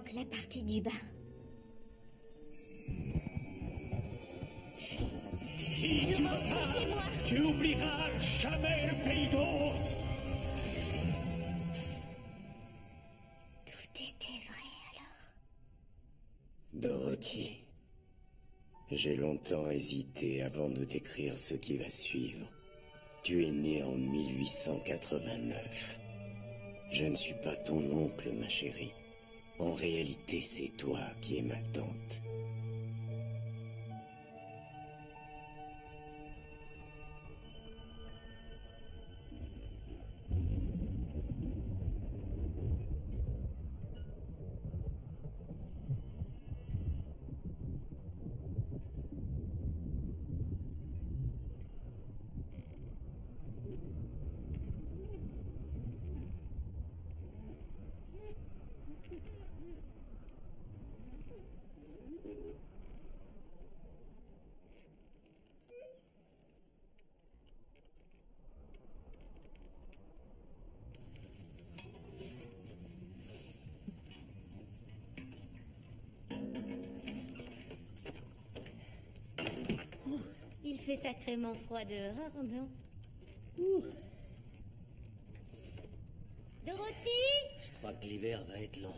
débloque la partie du bas. Si Je tu rentre repars, chez moi. tu oublieras jamais le pays d'Oz. Tout était vrai alors. Dorothy, j'ai longtemps hésité avant de décrire ce qui va suivre. Tu es né en 1889. Je ne suis pas ton oncle, ma chérie. En réalité, c'est toi qui es ma tante. Il fait sacrément froid dehors, non? Dorothy! Je crois que l'hiver va être long.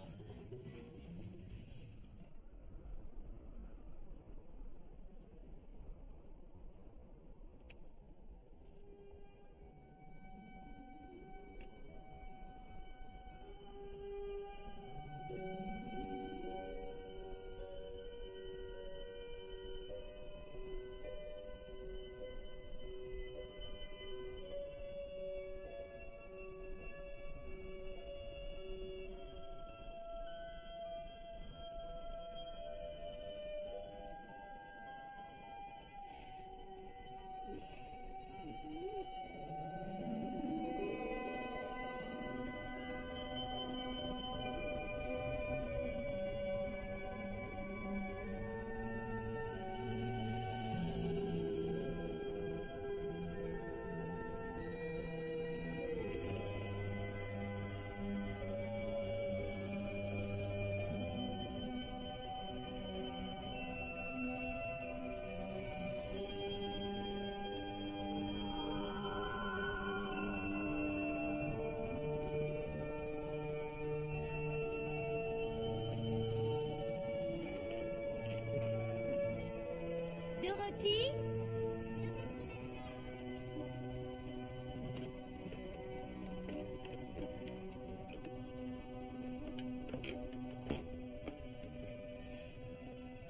Dorothy?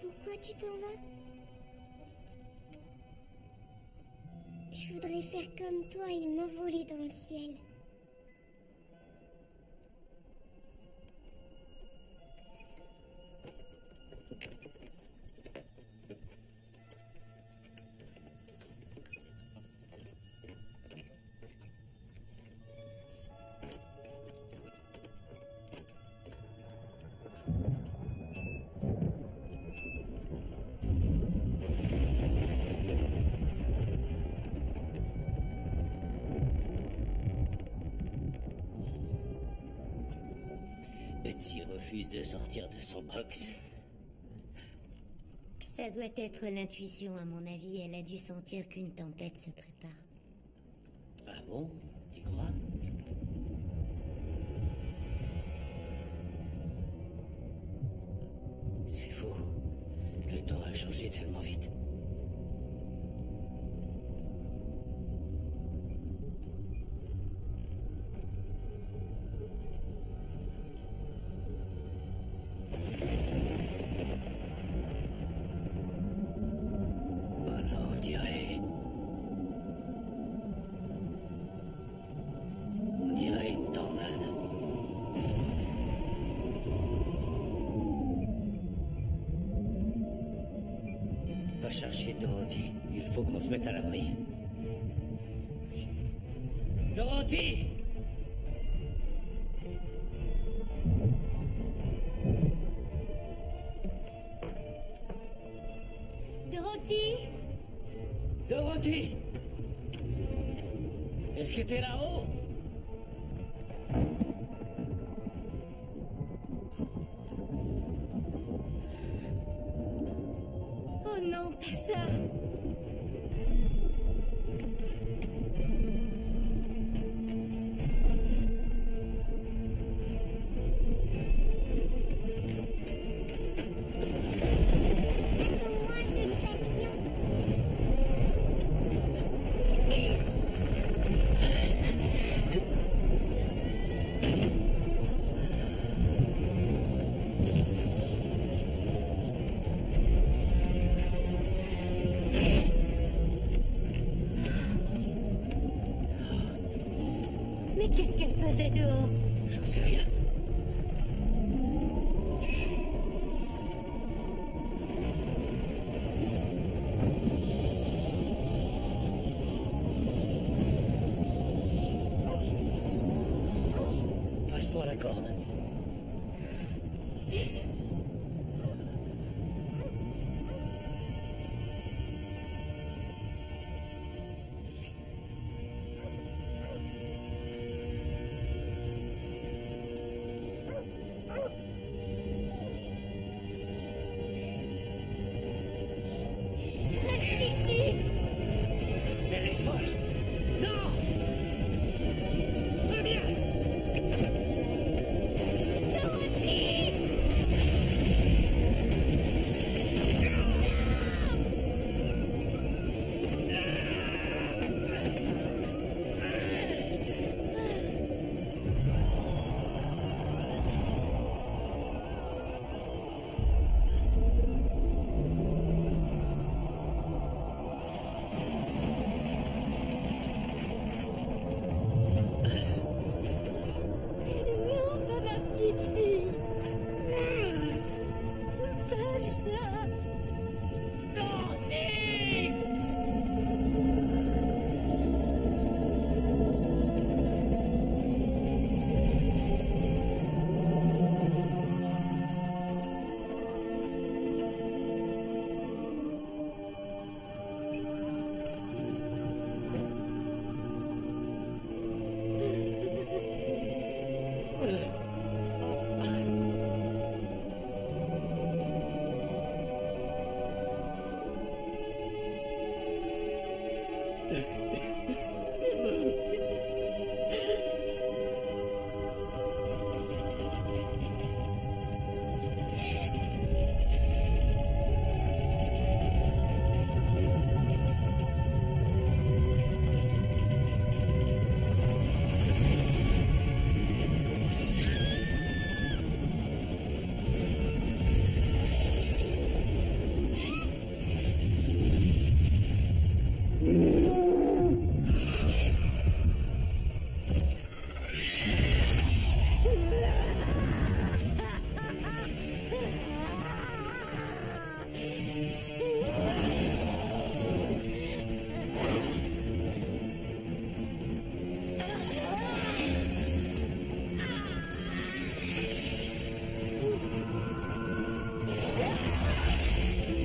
Pourquoi tu t'en vas? Je voudrais faire comme toi et m'envoler dans le ciel. Betsy refuse de sortir de son box. Ça doit être l'intuition, à mon avis. Elle a dû sentir qu'une tempête se prépare. Ah bon? Tu crois? C'est faux. Le temps a changé tellement vite. Oh non, on dirait... On dirait une tornade. Va chercher Dorothy. Il faut qu'on se mette à l'abri. Dorothy! Dorothy! Dorothy! Est-ce que t'es là-haut? Mais qu'est-ce qu'elle faisait dehors? J'en sais rien. Passe-moi la corde. Reste ici! Elle est folle. Non! Reviens! Dorothy! Non, pas ma petite fille! Pas ça! Dorothy!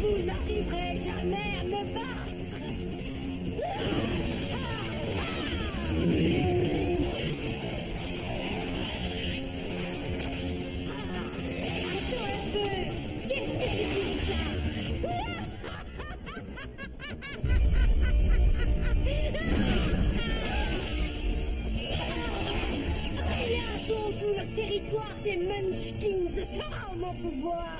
Vous n'arriverez jamais à me battre! Attends un peu! Qu'est-ce que tu dis ça? Bientôt tout le territoire des Munchkins sera en mon pouvoir!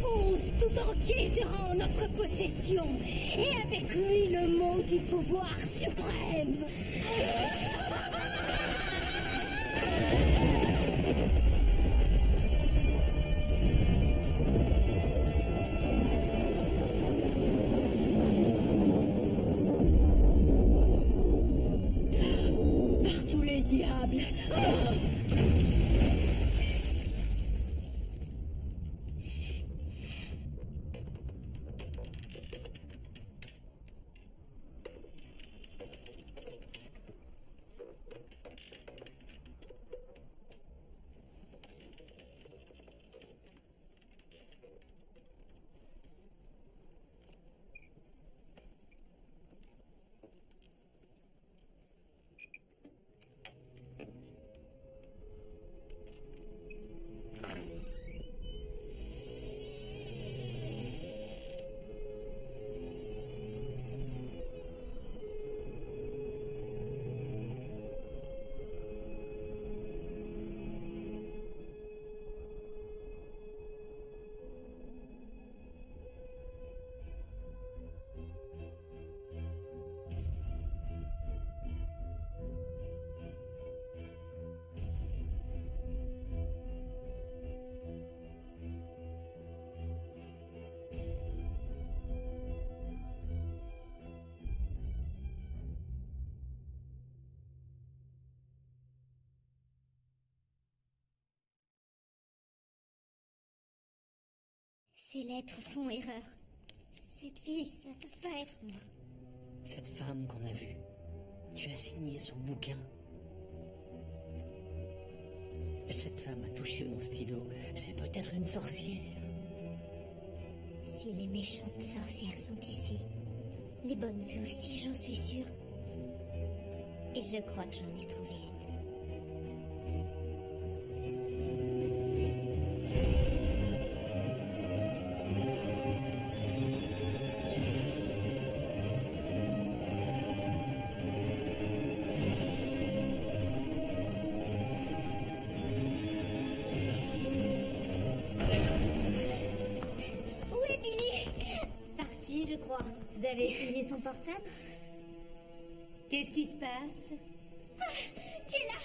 Oz tout entier sera en notre possession, et avec lui le mot du pouvoir suprême. Par tous les diables. Ces lettres font erreur. Cette fille, ça peut pas être moi. Cette femme qu'on a vue, tu as signé son bouquin. Cette femme a touché mon stylo. C'est peut-être une sorcière. Si les méchantes sorcières sont ici, les bonnes vues aussi, j'en suis sûre. Et je crois que j'en ai trouvé une. Où est Billy? Parti, je crois. Vous avez essayé son portable? Qu'est-ce qui se passe? Ah, tu es là!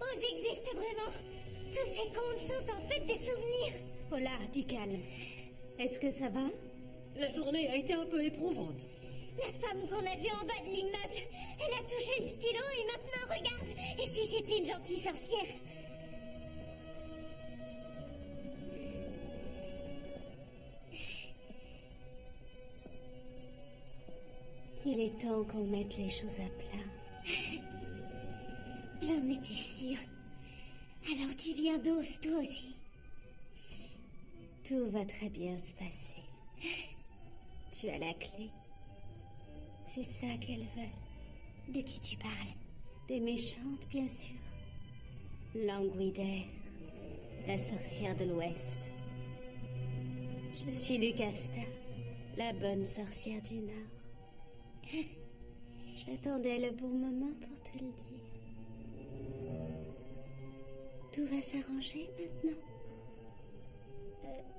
Oz existe vraiment! Tous ces contes sont en fait des souvenirs! Oh là, du calme. Est-ce que ça va? La journée a été un peu éprouvante. La femme qu'on a vue en bas de l'immeuble, elle a touché le stylo et maintenant, regarde! Et si c'était une gentille sorcière? Il est temps qu'on mette les choses à plat. J'en étais sûre. Alors tu viens d'Oz, toi aussi? Tout va très bien se passer. Tu as la clé. C'est ça qu'elles veulent. De qui tu parles? Des méchantes, bien sûr. Languidaire, la sorcière de l'Ouest. Je suis Lucasta, la bonne sorcière du Nord. J'attendais le bon moment pour te le dire. Tout va s'arranger maintenant.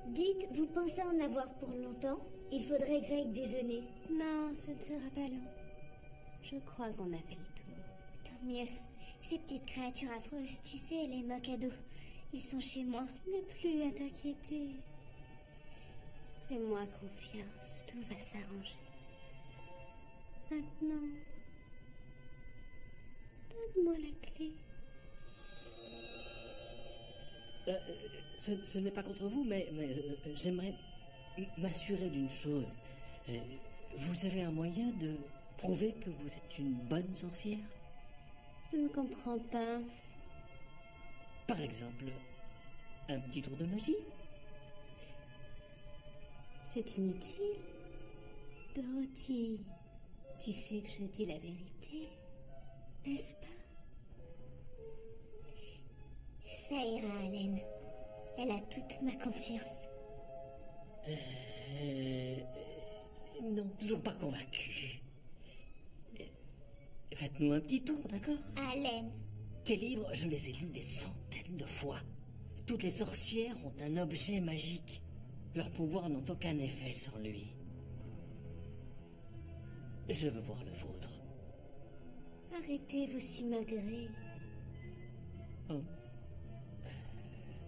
Dites, vous pensez en avoir pour longtemps? Il faudrait que j'aille déjeuner. Non, ce ne sera pas long. Je crois qu'on a fait le tour. Tant mieux. Ces petites créatures affreuses, tu sais, les mocados, ils sont chez moi. Tu n'as plus à t'inquiéter. Fais-moi confiance, tout va s'arranger. Maintenant, donne-moi la clé. Ce n'est pas contre vous, mais j'aimerais m'assurer d'une chose. Vous avez un moyen de prouver que vous êtes une bonne sorcière? Je ne comprends pas. Par exemple, un petit tour de magie? C'est inutile. Dorothy, tu sais que je dis la vérité, n'est-ce pas? Ça ira, Allen. Elle a toute ma confiance. Non, toujours pas convaincu. Faites-nous un petit tour, d'accord? Allen. Tes livres, je les ai lus des centaines de fois. Toutes les sorcières ont un objet magique. Leurs pouvoirs n'ont aucun effet sans lui. Je veux voir le vôtre. Arrêtez vos simagrées. Oh.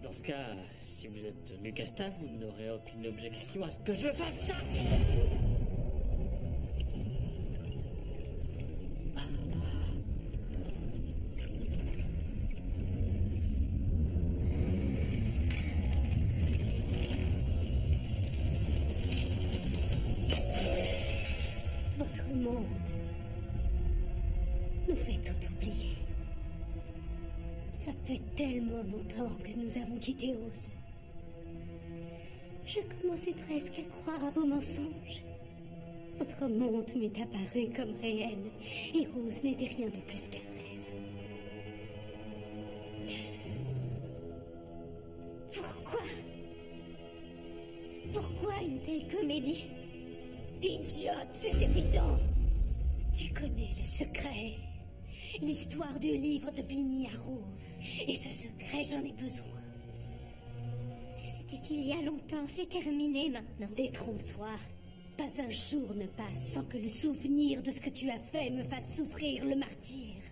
Dans ce cas, si vous êtes Lucasta, vous n'aurez aucune objection à ce que je fasse ça. Votre monde nous fait tout oublier. Ça fait tellement longtemps que nous avons quitté Oz. Je commençais presque à croire à vos mensonges. Votre monde m'est apparu comme réel, et Oz n'était rien de plus qu'un rêve. Pourquoi? Pourquoi une telle comédie? Idiote, c'est évident. Tu connais le secret. L'histoire du livre de Bini Haru. Et ce secret, j'en ai besoin. C'était il y a longtemps, c'est terminé maintenant. Détrompe-toi. Pas un jour ne passe sans que le souvenir de ce que tu as fait me fasse souffrir le martyre.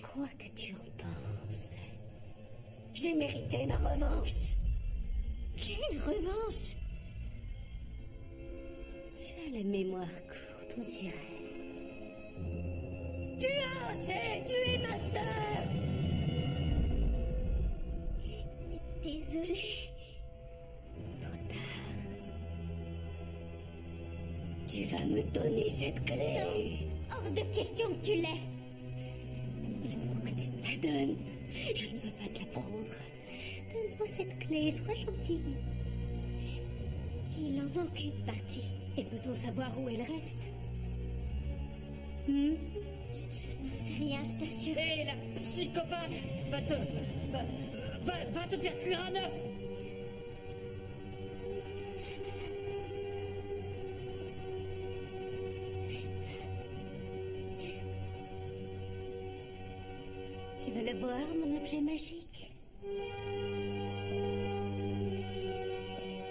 Quoi que tu en penses, j'ai mérité ma revanche. Quelle revanche? Tu as la mémoire courte, on dirait. Tu as osé tuer ma sœur! Désolée. Tu vas me donner cette clé. Hors de question que tu l'aies. Il faut que tu me la donnes. Je ne veux pas te la prendre. Donne-moi cette clé, sois gentille. Il en manque une partie. Et peut-on savoir où elle reste? Je n'en sais rien, je t'assure. Hé, la psychopathe! Va te faire cuire un œuf! Tu veux le voir, mon objet magique?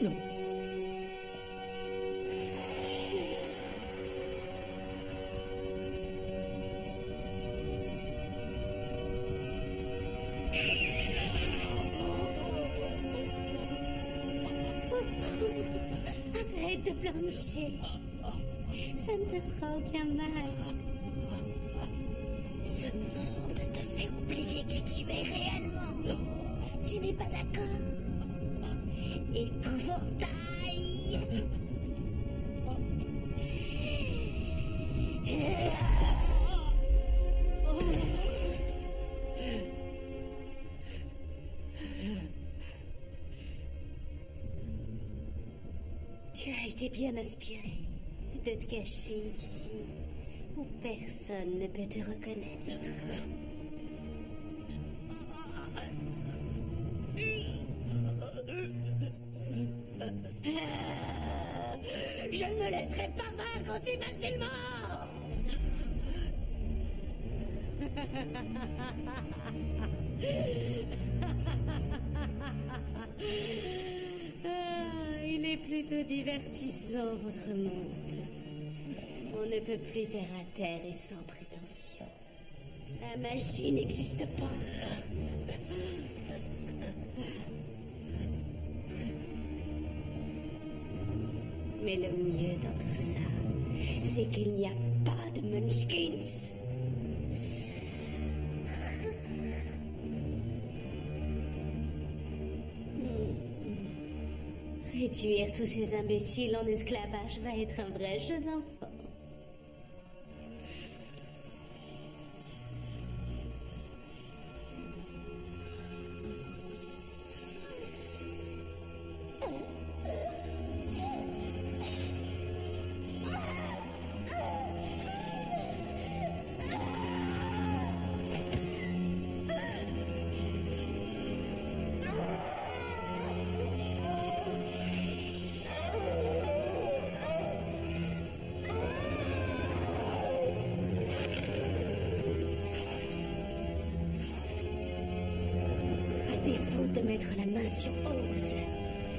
Non. Arrête de pleurnicher. Ça ne te fera aucun mal. Ce monde te fait oublier qui tu es réellement. Tu n'es pas d'accord? Épouvantail! Tu as été bien inspiré de te cacher ici, où personne ne peut te reconnaître. Je ne me laisserai pas vaincre aussi facilement. Il est plutôt divertissant, votre monde. On ne peut plus terre à terre et sans prétention. La magie n'existe pas. Mais le mieux dans tout ça, c'est qu'il n'y a pas de Munchkins. Réduire tous ces imbéciles en esclavage va être un vrai jeu d'enfant. De mettre la main sur Oz,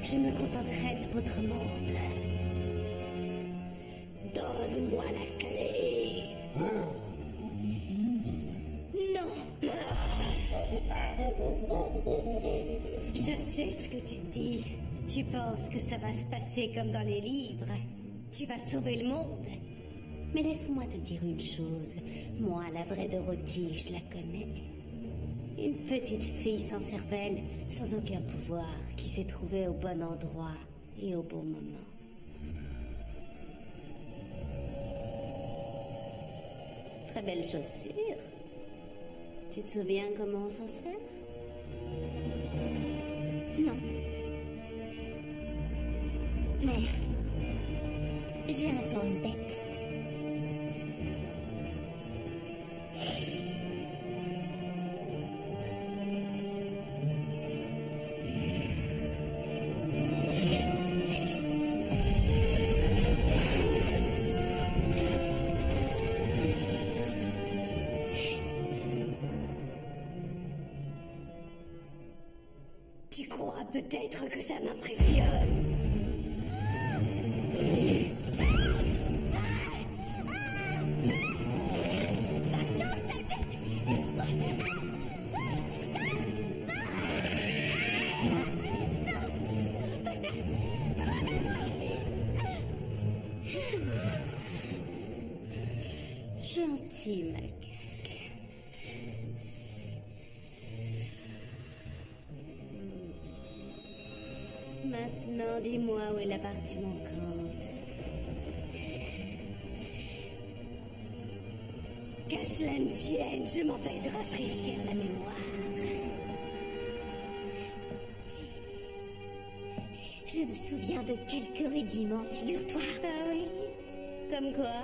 je me contenterai de votre monde. Donne-moi la clé. Non. Je sais ce que tu dis. Tu penses que ça va se passer comme dans les livres. Tu vas sauver le monde. Mais laisse-moi te dire une chose. Moi, la vraie Dorothy, je la connais. Une petite fille sans cervelle, sans aucun pouvoir, qui s'est trouvée au bon endroit et au bon moment. Très belle chaussure. Tu te souviens comment on s'en sert? Non. Mais j'ai un pense-bête. Tu crois peut-être que ça m'impressionne? Gentil, macaque. Maintenant, dis-moi où est la partie manquante. Qu'à cela ne tienne, je m'en vais te rafraîchir la mémoire. Je me souviens de quelques rudiments, figure-toi. Ah oui? Comme quoi?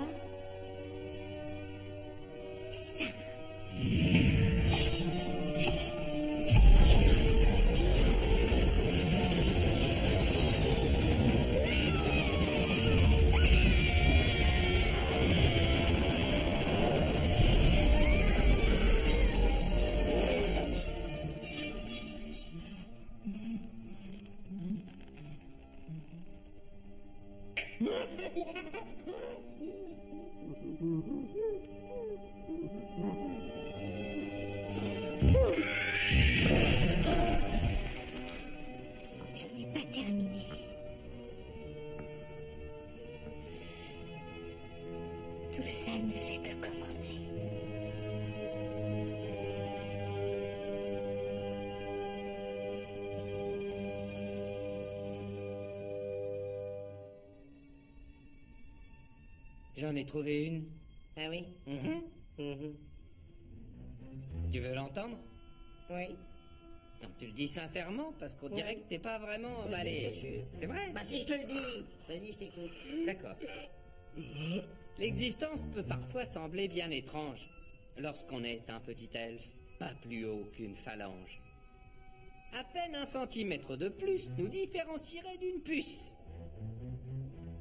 Ça. Ce n'est pas terminé. Tout ça ne fait que commencer. J'en ai trouvé une. Ah oui? Tu veux l'entendre? Oui. Non, tu le dis sincèrement, parce qu'on dirait que t'es pas vraiment Vas-y, emballé. je t'assure. C'est vrai? Bah si je te le dis. Vas-y, je t'écoute. D'accord. L'existence peut parfois sembler bien étrange lorsqu'on est un petit elfe, pas plus haut qu'une phalange. À peine 1 centimètre de plus nous différencierait d'une puce.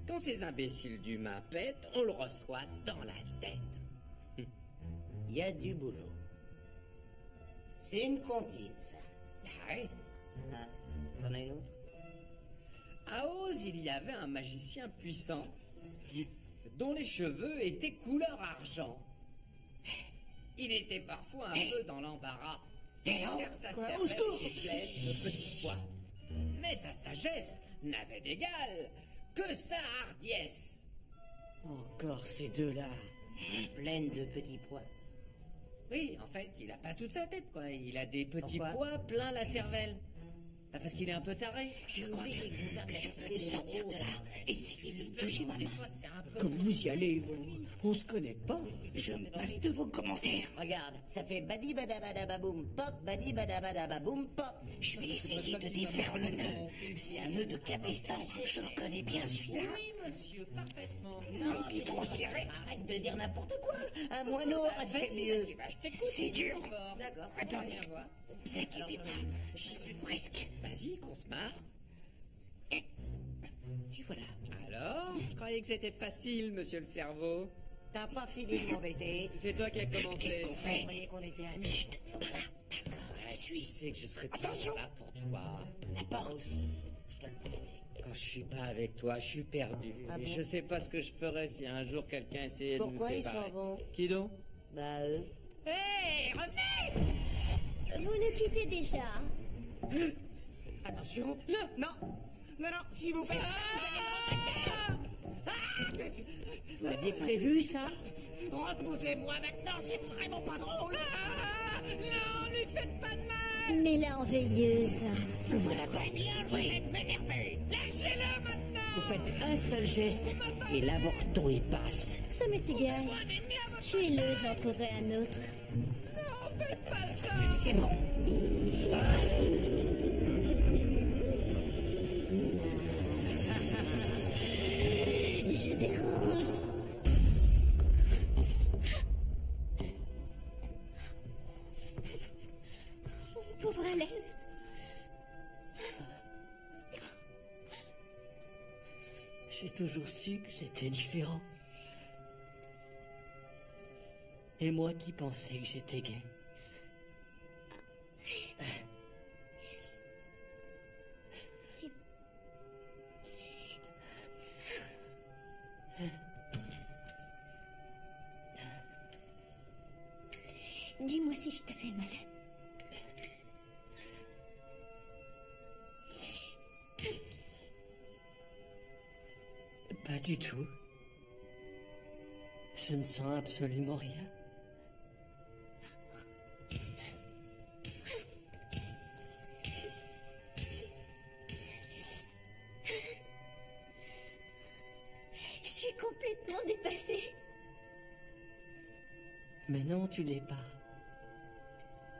Quand ces imbéciles d'humains pètent, on le reçoit dans la tête. Il y a du boulot. C'est une comptine, ça. Ah ouais? Ah, t'en as une autre? À Oz, il y avait un magicien puissant dont les cheveux étaient couleur argent. Il était parfois un peu dans l'embarras, car sa cervelle était pleine de petits pois. Mais sa sagesse n'avait d'égal que sa hardiesse. Encore ces deux-là. Pleine de petits pois. Oui, en fait, il a pas toute sa tête, quoi. Il a des petits Pourquoi? pois plein la cervelle. Ah, parce qu'il est un peu taré. Je crois que je peux les sortir de là. Essayez de toucher ma main. Comme vous y allez, vous? On se connaît pas. Je me passe de vos commentaires. Regarde, ça fait badi badabadababoum pop, badi badabadababoum pop. Je vais essayer de défaire le nœud. C'est un nœud de cabestan. Je le connais bien, celui-là. Oui, monsieur, parfaitement. Non, il est trop serré. Arrête de dire n'importe quoi. Un moineau aurait fait mieux. Je t'écoute. C'est dur. D'accord, Attends. viens voir. Ne vous inquiétez pas, j'y suis presque. Vas-y, qu'on se marre. Et voilà. Alors, je croyais que c'était facile, monsieur le cerveau. T'as pas fini de m'embêter. C'est toi qui as commencé. Qu'est-ce qu'on fait? Vous croyez qu'on était amis? Chut, voilà. D'accord, je suis. Tu sais que je serai toujours Attention. là pour toi. La porte. Je te le promets. Quand je suis pas avec toi, je suis perdu. Ah Et bon? je sais pas ce que je ferais si un jour quelqu'un essayait de nous Pourquoi ils séparer. s'en vont? Qui donc? Bah eux. Hé, revenez! Vous nous quittez déjà. Attention. Non. Non, si vous faites ça, Vous aviez prévu ça? reposez-moi maintenant, c'est vraiment pas drôle. Non, lui faites pas de mal! Mets-la en veilleuse. J'ouvre la porte. Oui. Lâchez-le maintenant! Vous faites un seul geste et l'avorton y passe. Ça m'est égal. Tuez-le, j'en trouverai un autre. Non, faites pas ça! C'est bon. Je dérange. Pauvre Hélène. J'ai toujours su que j'étais différent. Et moi qui pensais que j'étais gay. Dis-moi si je te fais mal. Pas du tout. Je ne sens absolument rien. Je suis complètement dépassée. Mais non, tu l'es pas.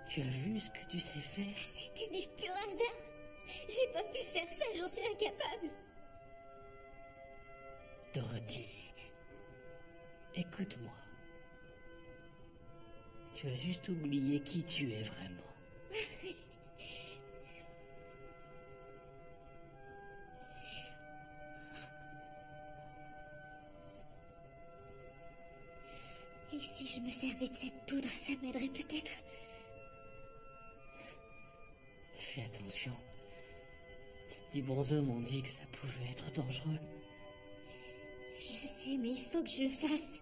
Tu as vu ce que tu sais faire? C'était du pur hasard. J'ai pas pu faire ça, j'en suis incapable. Dorothy, écoute-moi. Tu as juste oublié qui tu es vraiment. Et si je me servais de cette poudre, ça m'aiderait peut-être. Fais attention. Des bons hommes ont dit que ça pouvait être dangereux. Je sais, mais il faut que je le fasse.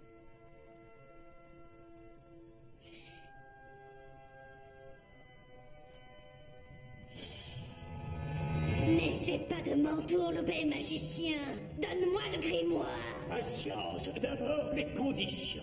N'essaie pas de m'entourlouper, magicien. Donne-moi le grimoire. Patience, d'abord les conditions.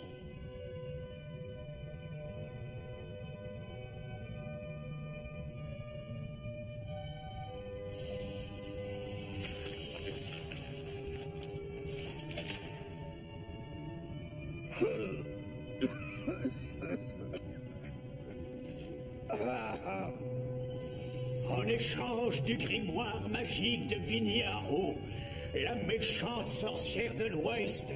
En échange du grimoire magique de Binyaro, la méchante sorcière de l'Ouest,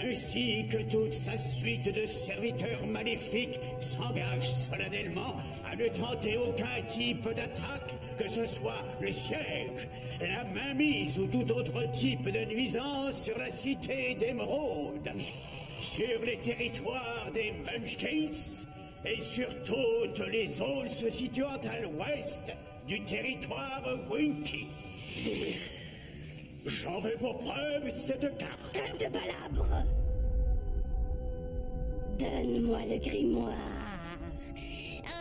ainsi que toute sa suite de serviteurs maléfiques, s'engagent solennellement à ne tenter aucun type d'attaque, que ce soit le siège, la mainmise ou tout autre type de nuisance sur la cité d'Émeraude, sur les territoires des Munchkins et sur toutes les zones se situant à l'ouest du territoire Winky. J'en veux pour preuve cette carte. Trêve de palabres. Donne-moi le grimoire.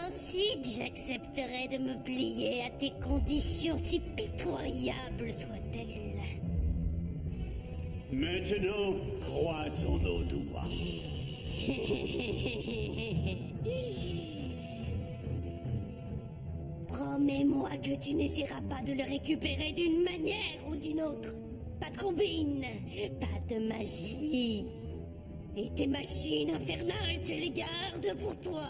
Ensuite, j'accepterai de me plier à tes conditions, si pitoyables soient-elles. Maintenant, croisons nos doigts. Promets-moi que tu n'essaieras pas de le récupérer d'une manière ou d'une autre. Pas de combine, pas de magie. Et tes machines infernales, tu les gardes pour toi.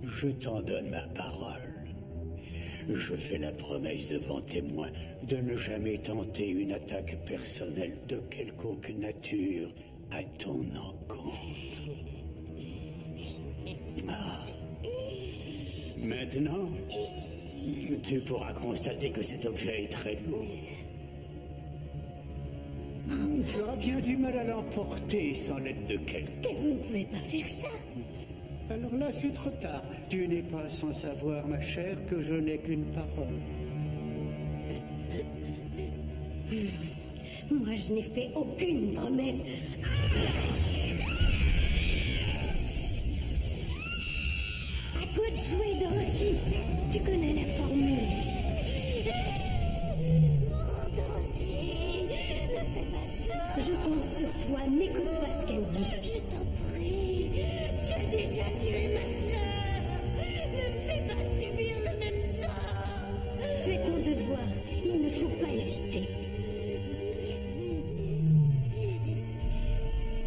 Je t'en donne ma parole. Je fais la promesse devant témoin de ne jamais tenter une attaque personnelle de quelconque nature à ton encontre. Ah. Maintenant, tu pourras constater que cet objet est très lourd. Tu auras bien du mal à l'emporter sans l'aide de quelqu'un. Et vous ne pouvez pas faire ça. Alors là, c'est trop tard. Tu n'es pas sans savoir, ma chère, que je n'ai qu'une parole. Moi, je n'ai fait aucune promesse. À toi de jouer, Dorothy. Tu connais la formule. Oh, Dorothy, ne fais pas ça. Je compte sur toi. N'écoute pas ce qu'elle dit. Je t'en prie. Tu as déjà tué ma sœur. Ne me fais pas subir le même sort. Fais ton devoir. Il ne faut pas hésiter.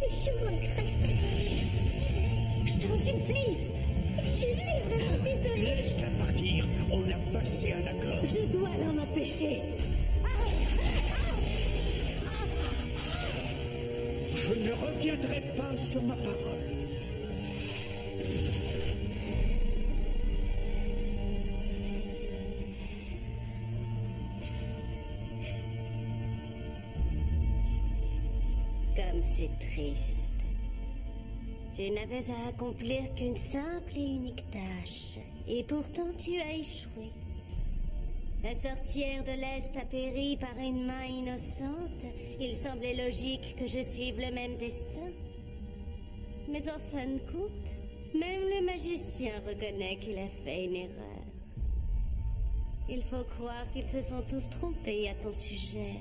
Je regrette. Je t'en supplie. Je suis vraiment désolée. Laisse-la partir. On a passé un accord. Je dois l'en empêcher. Je ne reviendrai pas sur ma parole. Comme c'est triste. Tu n'avais à accomplir qu'une simple et unique tâche. Et pourtant tu as échoué. La sorcière de l'Est a péri par une main innocente. Il semblait logique que je suive le même destin. Mais en fin de compte, même le magicien reconnaît qu'il a fait une erreur. Il faut croire qu'ils se sont tous trompés à ton sujet.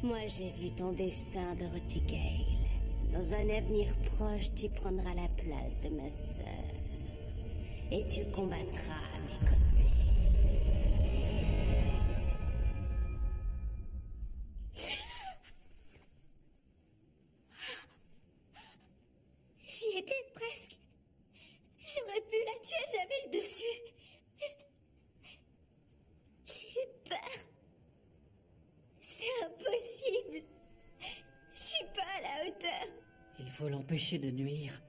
Moi, j'ai vu ton destin, Dorothy Gale. Dans un avenir proche, tu prendras la place de ma sœur. Et tu combattras à mes côtés. dessus. J'ai eu peur. C'est impossible. Je suis pas à la hauteur. Il faut l'empêcher de nuire.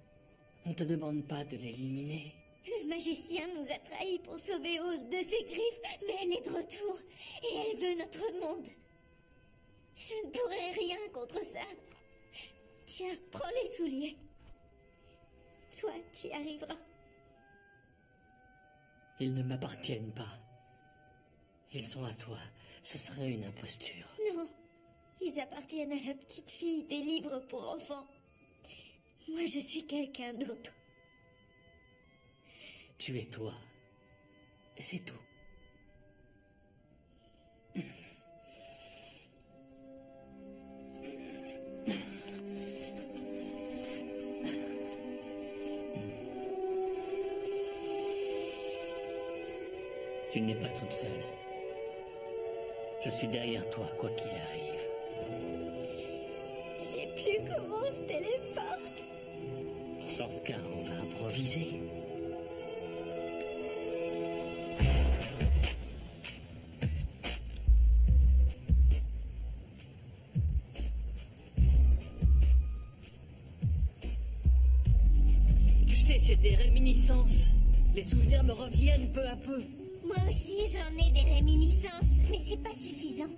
On te demande pas de l'éliminer. Le magicien nous a trahis pour sauver Oz de ses griffes, mais elle est de retour et elle veut notre monde. Je ne pourrai rien contre ça. Tiens, prends les souliers. Toi, tu y arriveras. Ils ne m'appartiennent pas. Ils sont à toi. Ce serait une imposture. Non, ils appartiennent à la petite fille des livres pour enfants. Moi, je suis quelqu'un d'autre. Tu es toi. C'est tout. Tu n'es pas toute seule. Je suis derrière toi, quoi qu'il arrive. Je sais plus comment on se téléporte. Dans ce cas, on va improviser. Tu sais, j'ai des réminiscences. Les souvenirs me reviennent peu à peu. Moi aussi, j'en ai des réminiscences, mais c'est pas suffisant.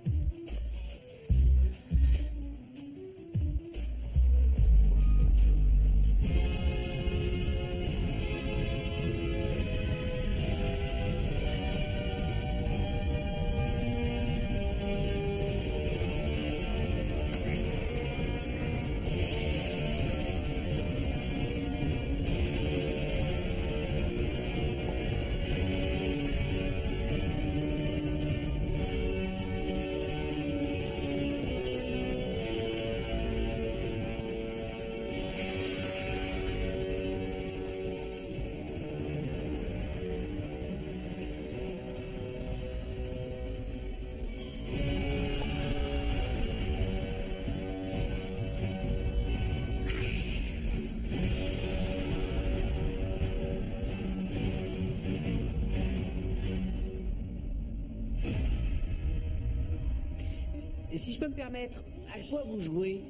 Si je peux me permettre, à quoi vous jouez?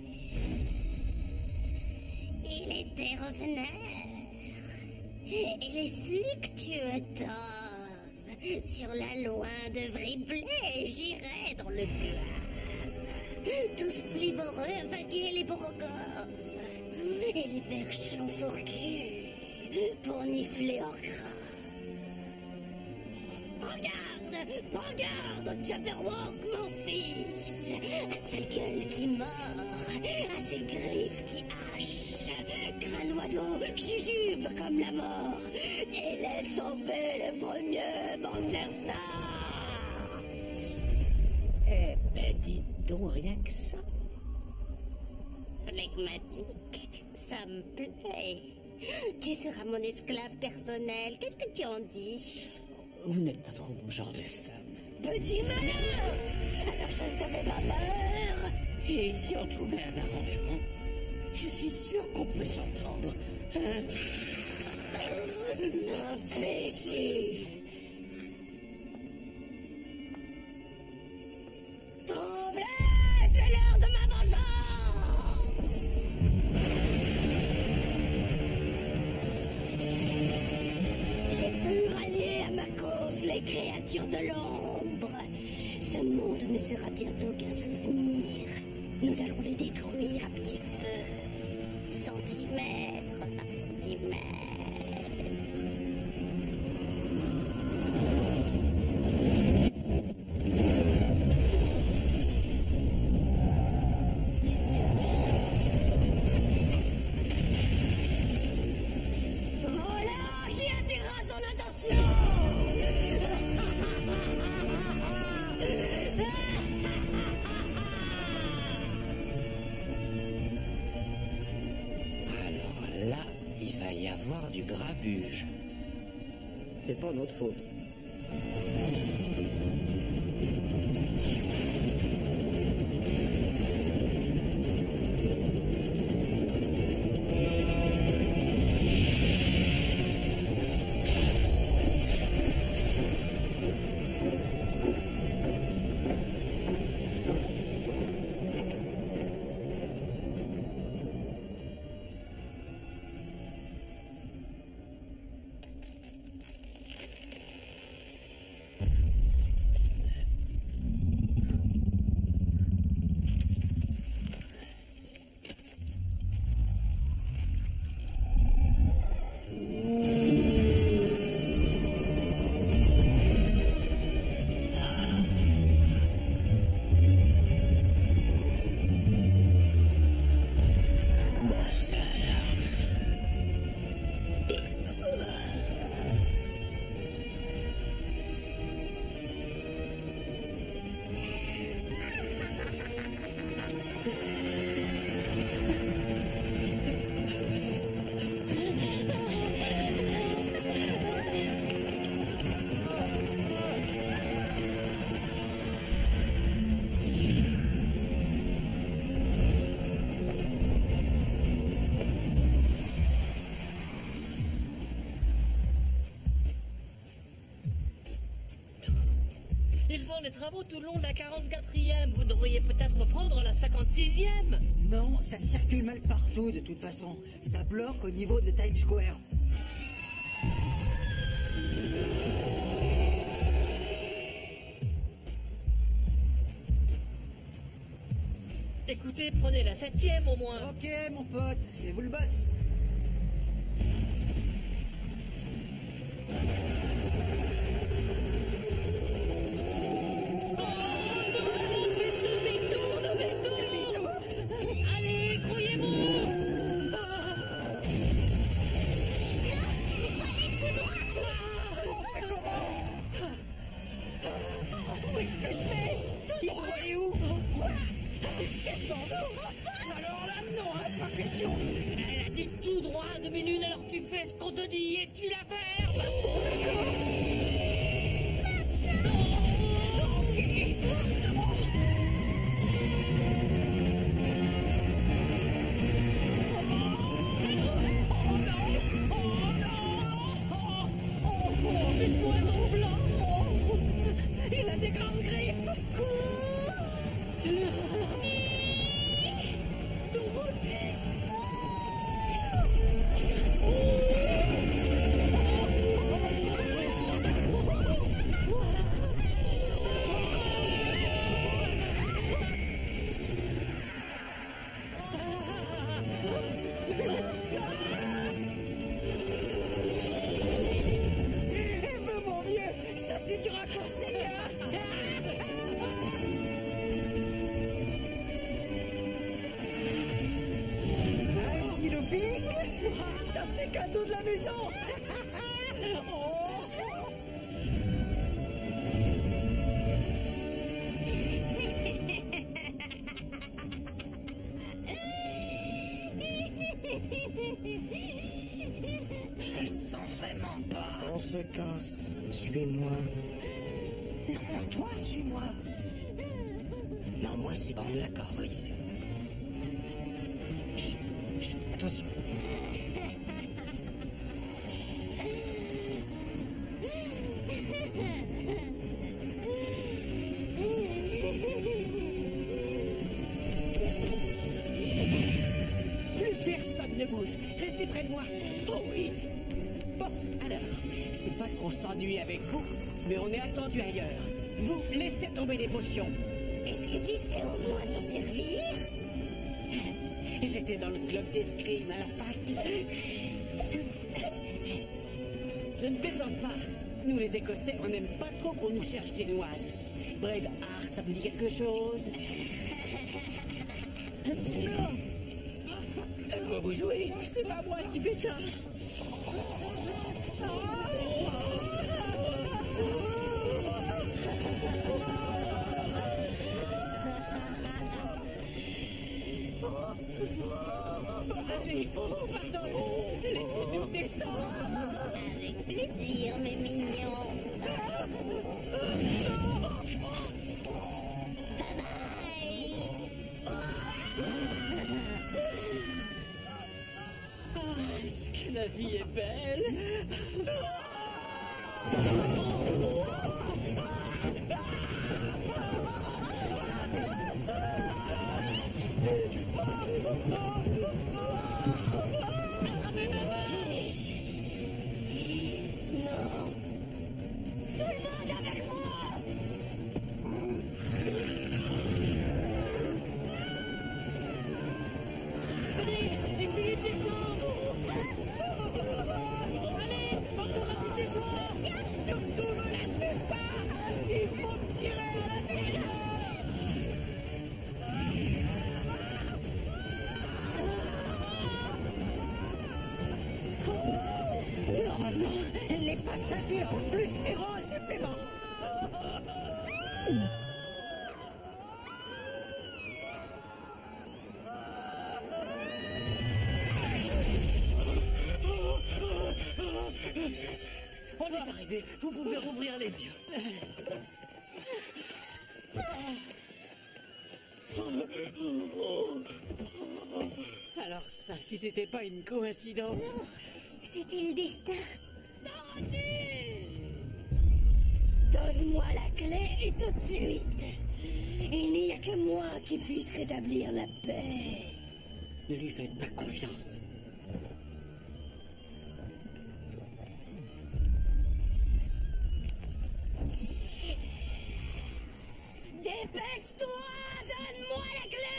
Il était reveneur. Et les fluctueux sur la loin de Vriblé, j'irai dans le glaive. Tous flivoreux vaguer les borogoves. Et les vers chanfourcus pour nifler hors grave. Prends garde, Jabberwock, mon fils, à sa gueule qui mord, à ses griffes qui hachent, craint l'oiseau, jujube comme la mort, et laisse tomber le vrogneux Bandersnatch. Eh ben, dites donc rien que ça. Flegmatique, ça me plaît. Tu seras mon esclave personnel, qu'est-ce que tu en dis? Vous n'êtes pas trop mon genre de femme. Petit malin! Alors je ne t'avais pas peur! Et si on trouvait un arrangement, je suis sûr qu'on peut s'entendre. Hein? Imbécile! Tremblez! C'est l'heure de ma vengeance! J'ai pu rallier à ma cause les créatures de l'ombre. Ce monde ne sera bientôt qu'un souvenir. Nous allons les détruire à petit feu, centimètre par centimètre. Voilà qui attirera son attention. Alors là, il va y avoir du grabuge. C'est pas notre faute. des travaux tout le long de la 44e. Vous devriez peut-être prendre la 56e. Non, ça circule mal partout de toute façon. Ça bloque au niveau de Times Square. Écoutez, prenez la 7e au moins. Ok, mon pote, c'est vous le boss. Allez, croyez-moi. Où est-ce que je vais? Il faut aller où? Quoi? Des skateboards? Alors là, non, hein, pas question. Elle a dit tout droit, demi-lune, alors tu fais ce qu'on te dit et tu la fermes. C'est le poids blanc. Il a des grandes griffes. Dorothée. Mon vieux, ça c'est du raccourci. Un petit looping. Ça c'est cadeau de la maison. Je le sens vraiment pas. On se casse. Suis-moi. Non, toi, suis-moi. Non, moi, c'est bon, d'accord, oui. Chut, chut, attention. Plus personne ne bouge. Restez près de moi. Oh oui. Bon, alors, c'est pas qu'on s'ennuie avec vous, mais on est attendu ailleurs. Vous, laissez tomber les potions. Est-ce que tu sais au moins t'en servir? J'étais dans le club d'escrime à la fac. Je ne plaisante pas. Nous, les Écossais, on n'aime pas trop qu'on nous cherche des noises. Braveheart, ça vous dit quelque chose? Vous jouez? C'est pas moi qui fais ça. Allez, pardon, laissez-nous descendre. Avec plaisir, mes mignons. Bye bye. Est-ce que la vie est belle? Venez, essayez de descendre. Allez, encore un petit effort. Surtout, ne lâchez pas. Il faut me tirer à la tête. Oh non, les passagers ont plus héros et supplément. On est arrivé. Vous pouvez rouvrir les yeux. Alors ça, si c'était pas une coïncidence. C'était le destin. Donne-moi la clé et tout de suite. Il n'y a que moi qui puisse rétablir la paix. Ne lui faites pas confiance. Dépêche-toi, donne-moi la clé.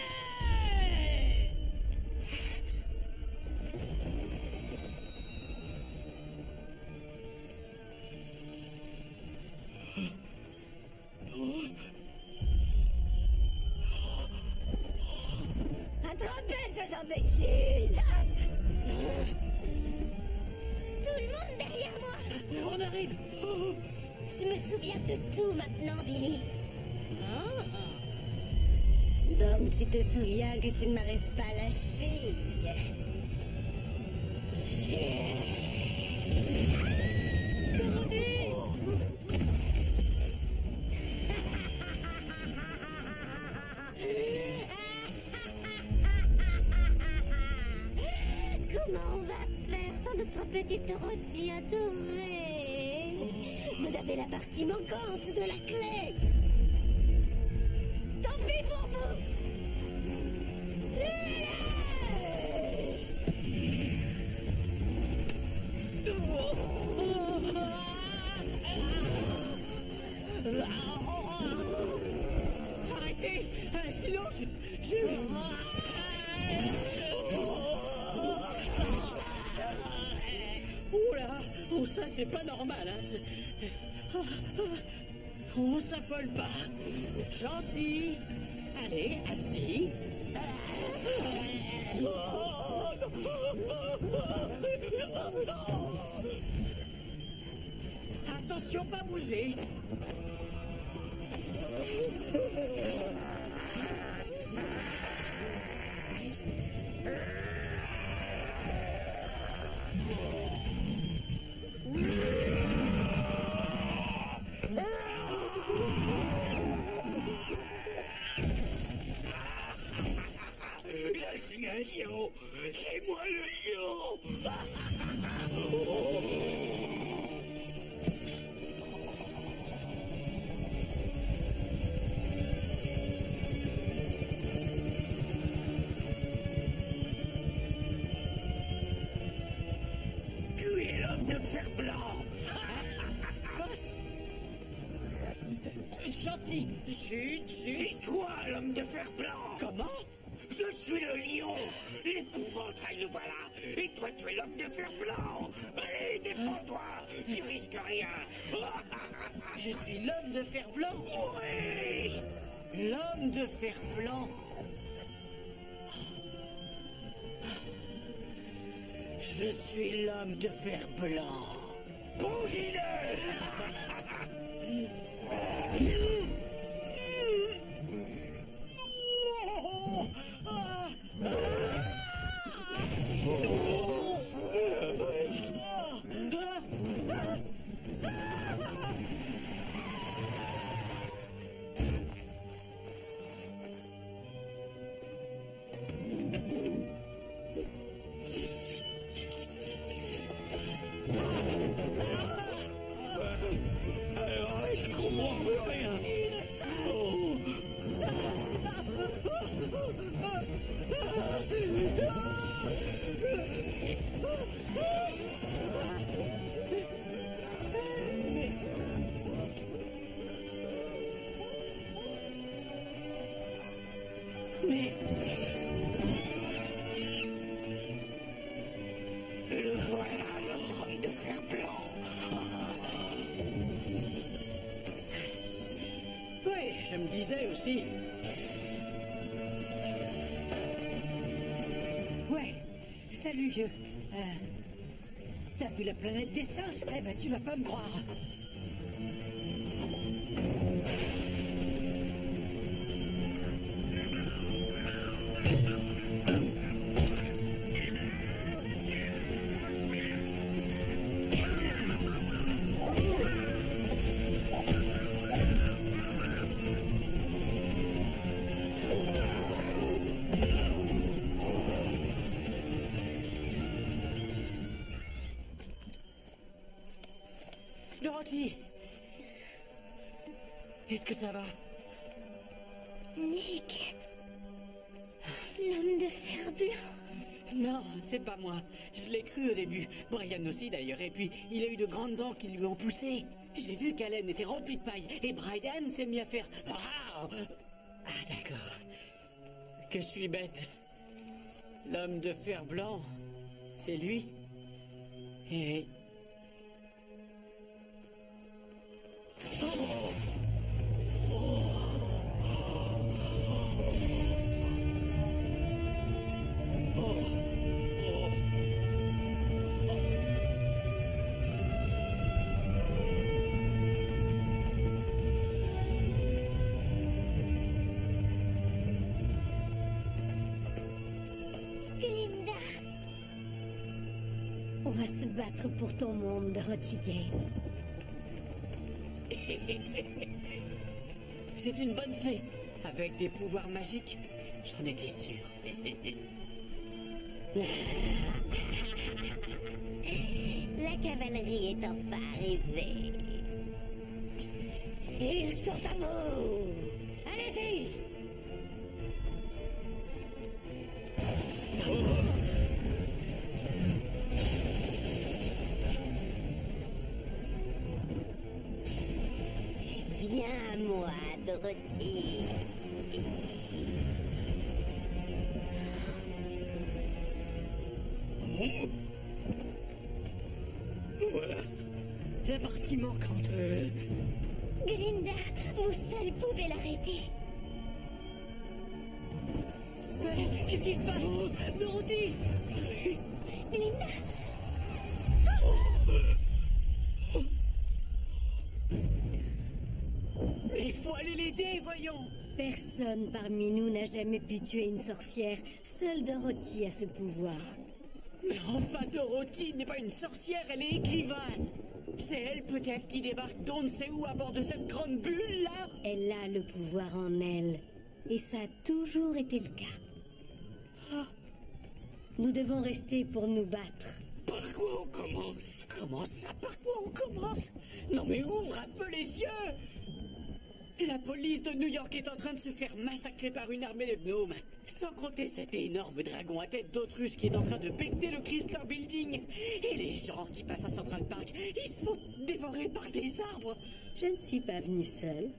Attrapez ces imbéciles. Tout le monde derrière moi. On arrive. Je me souviens de tout maintenant, Billy. Donc tu te souviens que tu ne m'arrives pas à la cheville. Comment on va faire sans notre petite Dorothy adorée? Vous avez la partie manquante de la clé. Tant pis pour vous. Arrêtez. Sinon, je... Oh là. Oh, ça, c'est pas normal, hein. On s'affole pas. Gentil. Allez, assis. Attention, pas bouger. Je suis un lion. C'est moi le lion. Tu es l'homme de fer blanc. Gentil. Chut, chut. C'est toi l'homme de fer blanc. Comment? Je suis le lion. L'épouvantail, le voilà. Et toi, tu es l'homme de fer blanc. Allez, défends-toi. Tu risques rien. Je suis l'homme de fer blanc. Oui. L'homme de fer blanc. Je suis l'homme de fer blanc. Bouge-le. Je comprends plus rien. Mais Le voilà, notre homme de fer blanc. oui, je me disais aussi. Ouais, salut vieux. T'as vu la planète des singes? Eh ben tu vas pas me croire. Dorothy, Est-ce que ça va? Nick. L'homme de fer blanc. Non, c'est pas moi. Je l'ai cru au début. Brian aussi d'ailleurs. Et puis, il a eu de grandes dents qui lui ont poussé. J'ai vu qu'Hélène était remplie de paille. Et Brian s'est mis à faire... Ah, d'accord. Que je suis bête. L'homme de fer blanc, c'est lui. Et... Glinda. On va se battre pour ton monde, Dorothy Gale. C'est une bonne fée. Avec des pouvoirs magiques, j'en étais sûr. La cavalerie est enfin arrivée. Ils sont à vous. Allez-y. Viens à moi, Dorothy. Voilà. La partie manquante. Glinda, vous seul pouvez l'arrêter. Qu'est-ce qui se passe? Dorothy! Glinda. Il faut aller l'aider, voyons! Personne parmi nous n'a jamais pu tuer une sorcière. Seule Dorothy a ce pouvoir. Mais enfin, Dorothy n'est pas une sorcière, elle est écrivain! C'est elle peut-être qui débarque d'on ne sait où à bord de cette grande bulle, là? Elle a le pouvoir en elle. Et ça a toujours été le cas. Nous devons rester pour nous battre. Par quoi on commence? Comment ça, par quoi on commence? Non mais ouvre un peu les yeux! La police de New York est en train de se faire massacrer par une armée de gnomes. Sans compter cet énorme dragon à tête d'autruche qui est en train de becter le Chrysler Building. Et les gens qui passent à Central Park, ils se font dévorer par des arbres. Je ne suis pas venue seule.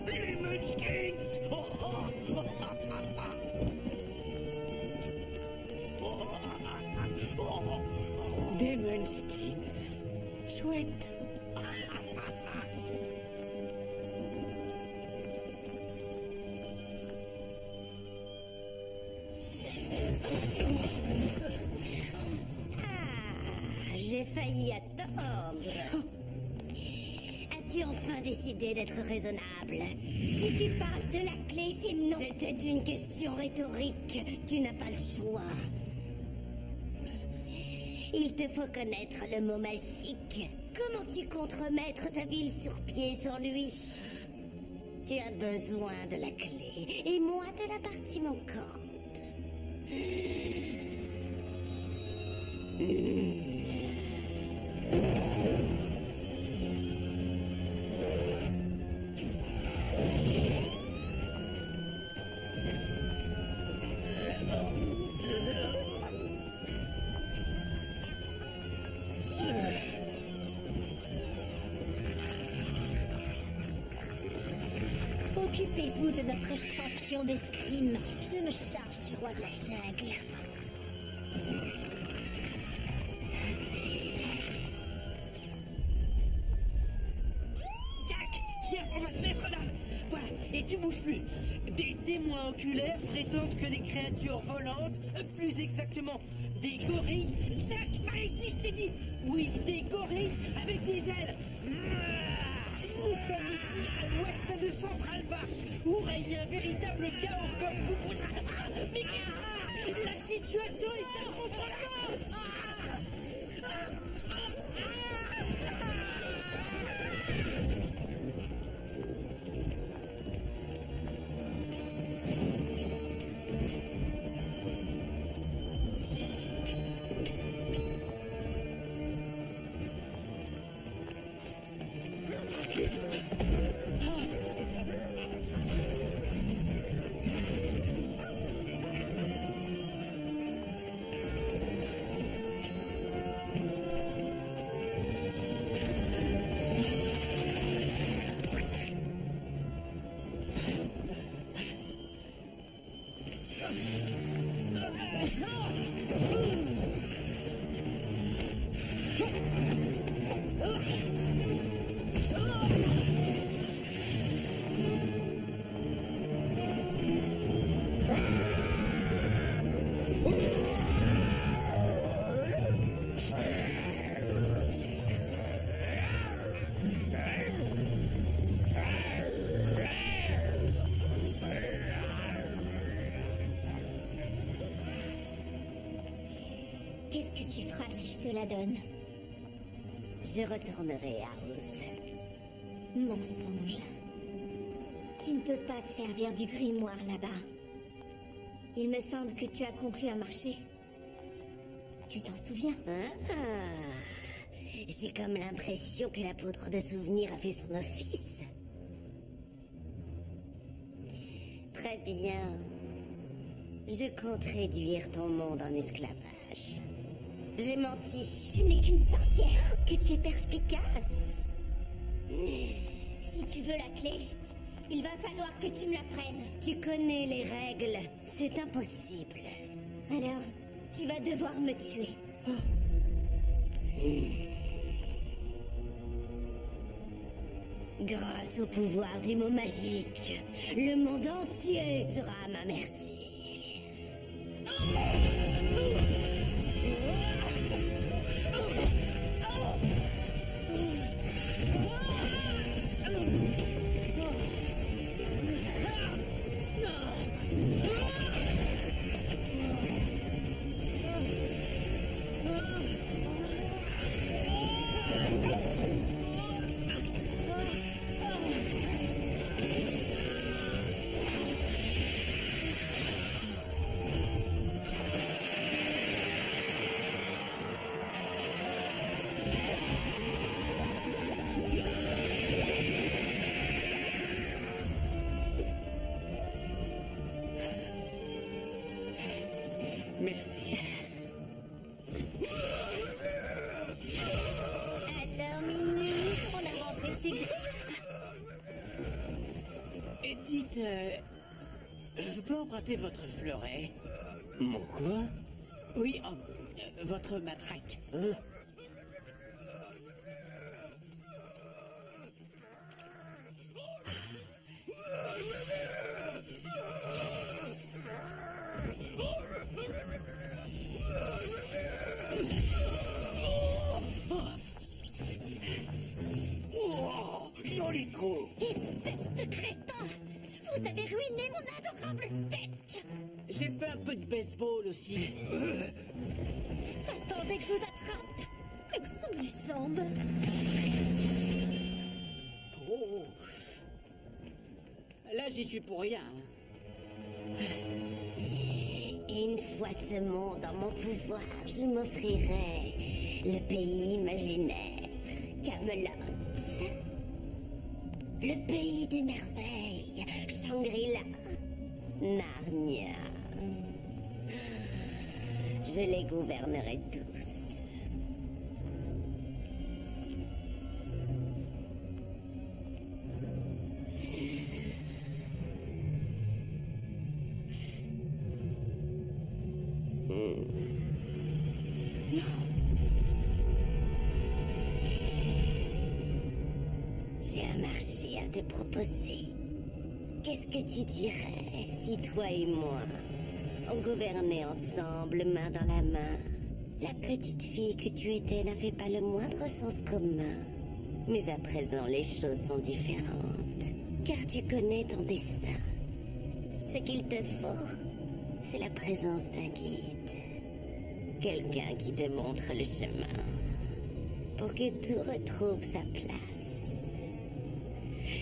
Les Munchkins! Des Munchkins. Chouette. J'ai failli attendre. As-tu enfin décidé d'être raisonnable? Si tu parles de la clé, c'est non. C'était une question rhétorique. Tu n'as pas le choix. Il te faut connaître le mot magique. Comment tu comptes remettre ta ville sur pied sans lui? Tu as besoin de la clé, et moi de la partie manquante. Occupez-vous de notre champion d'escrime. Je me charge du roi de la jungle. Jack, viens, on va se mettre là. Voilà, et tu bouges plus. Des témoins oculaires prétendent que des créatures volantes, plus exactement des gorilles... Jack, par ici, je t'ai dit. Oui, des gorilles avec des ailes. Nous sommes ici à l'ouest de Central Park, où règne un véritable chaos comme vous pouvez... Ah, mais qu'est-ce que... La situation est incontrôlable. Qu'est-ce que tu feras si je te la donne? Je retournerai à Oz. Mensonge. Tu ne peux pas te servir du grimoire là-bas. Il me semble que tu as conclu un marché. Tu t'en souviens? J'ai comme l'impression que la poudre de souvenir a fait son office. Très bien. Je compte réduire ton monde en esclavage. J'ai menti. Tu n'es qu'une sorcière. Que tu es perspicace. Si tu veux la clé, il va falloir que tu me la prennes. Tu connais les règles. C'est impossible. Alors, tu vas devoir me tuer. Grâce au pouvoir du mot magique, le monde entier sera à ma merci. Merci. Alors, Minou, on a rentré ses griffes. Et dites, je peux emprunter votre fleuret? Mon quoi? Oui, votre matraque. Hein? Oh, joli coup. Espèce de crétin! Vous avez ruiné mon adorable tête! J'ai fait un peu de baseball aussi. Attendez que je vous attrape! Où sont mes jambes? Oh. Là, j'y suis pour rien. Et une fois ce monde en mon pouvoir, je m'offrirai le pays imaginaire, Camelot. Le pays des merveilles, Shangri-La, Narnia. Je les gouvernerai tous. J'ai un marché à te proposer. Qu'est-ce que tu dirais si toi et moi, on gouvernait ensemble, main dans la main? La petite fille que tu étais n'avait pas le moindre sens commun. Mais à présent, les choses sont différentes. Car tu connais ton destin. Ce qu'il te faut, c'est la présence d'un guide. Quelqu'un qui te montre le chemin. Pour que tout retrouve sa place.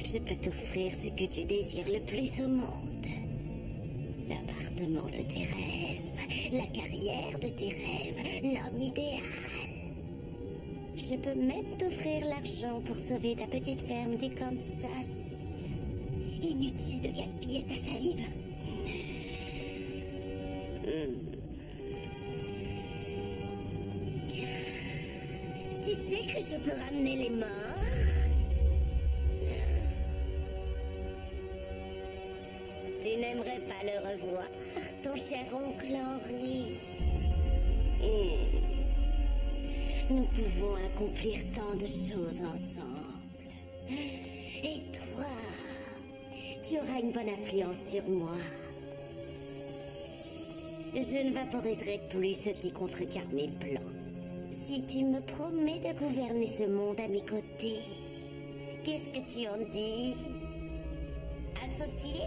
Je peux t'offrir ce que tu désires le plus au monde. L'appartement de tes rêves, la carrière de tes rêves, l'homme idéal. Je peux même t'offrir l'argent pour sauver ta petite ferme du Kansas. Inutile de gaspiller ta salive. Tu sais que je peux ramener les morts? Tu n'aimerais pas le revoir, ton cher oncle Henri. Nous pouvons accomplir tant de choses ensemble. Et toi, tu auras une bonne influence sur moi. Je ne vaporiserai plus ceux qui contrecarrent mes plans. Si tu me promets de gouverner ce monde à mes côtés, qu'est-ce que tu en dis? Associé?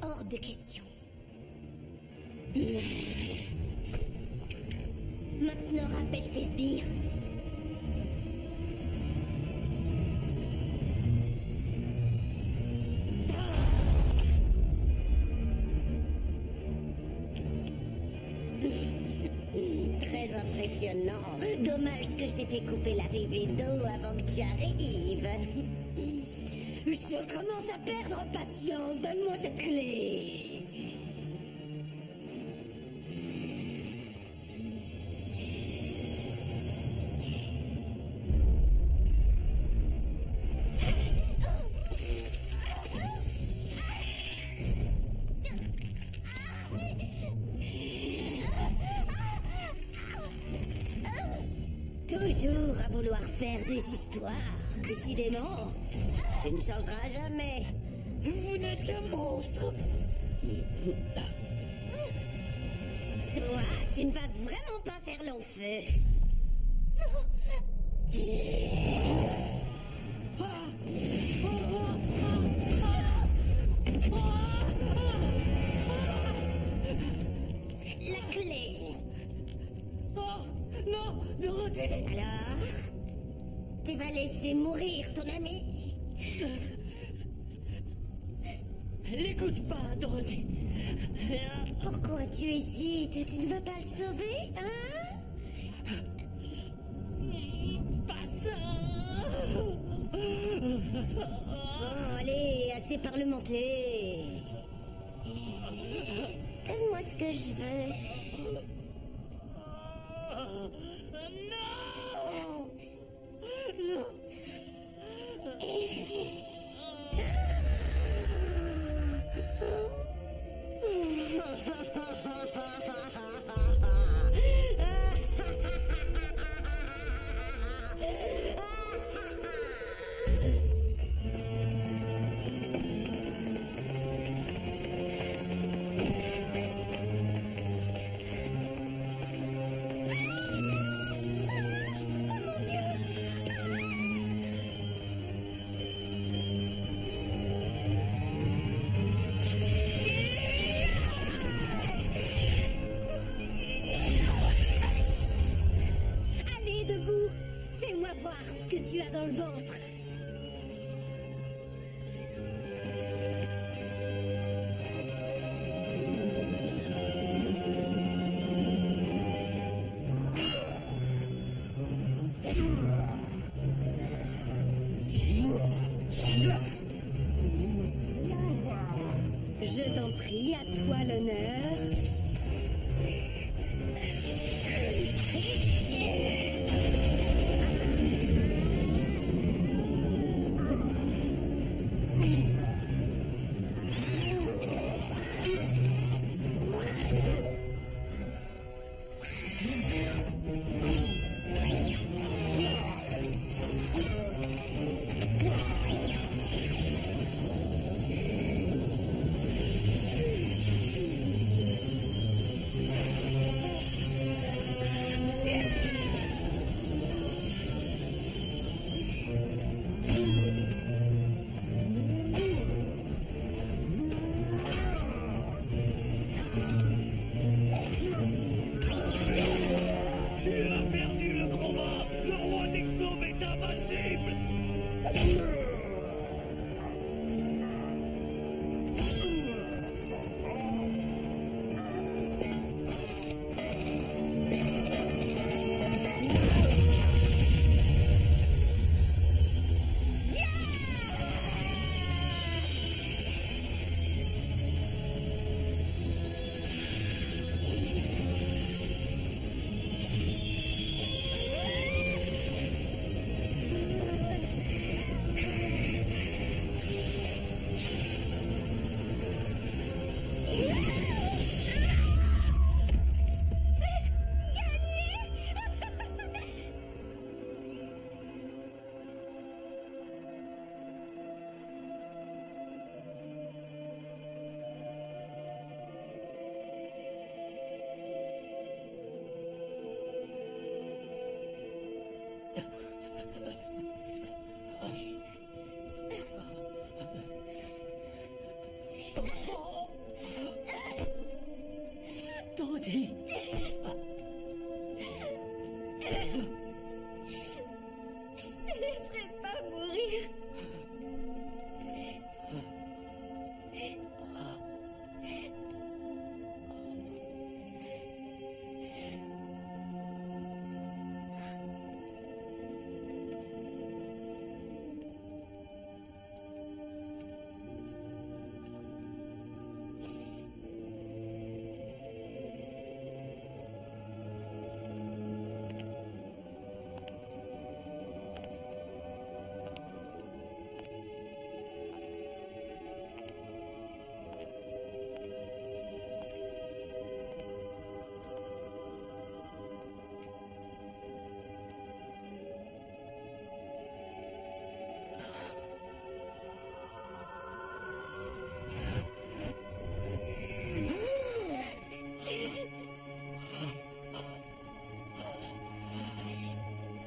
Hors de question. Maintenant, rappelle tes sbires. Très impressionnant. Dommage que j'ai fait couper l'arrivée d'eau avant que tu arrives. Je commence à perdre patience. Donne-moi cette clé. Toujours à vouloir faire des histoires. Décidément, tu ne changeras jamais. Vous n'êtes qu'un monstre. Toi, tu ne vas vraiment pas faire long feu. La clé. Oh, non, Dorothée. Alors, tu vas laisser mourir ton ami? L'écoute pas, Dorothée. Pourquoi tu hésites? Tu ne veux pas le sauver, hein? Pas ça. Bon, allez, assez parlementé. Donne-moi ce que je veux. Non. Allez, debout. Fais-moi voir ce que tu as dans le ventre. Je t'en prie, à toi l'honneur. Dorothy. Je te laisserai pas mourir.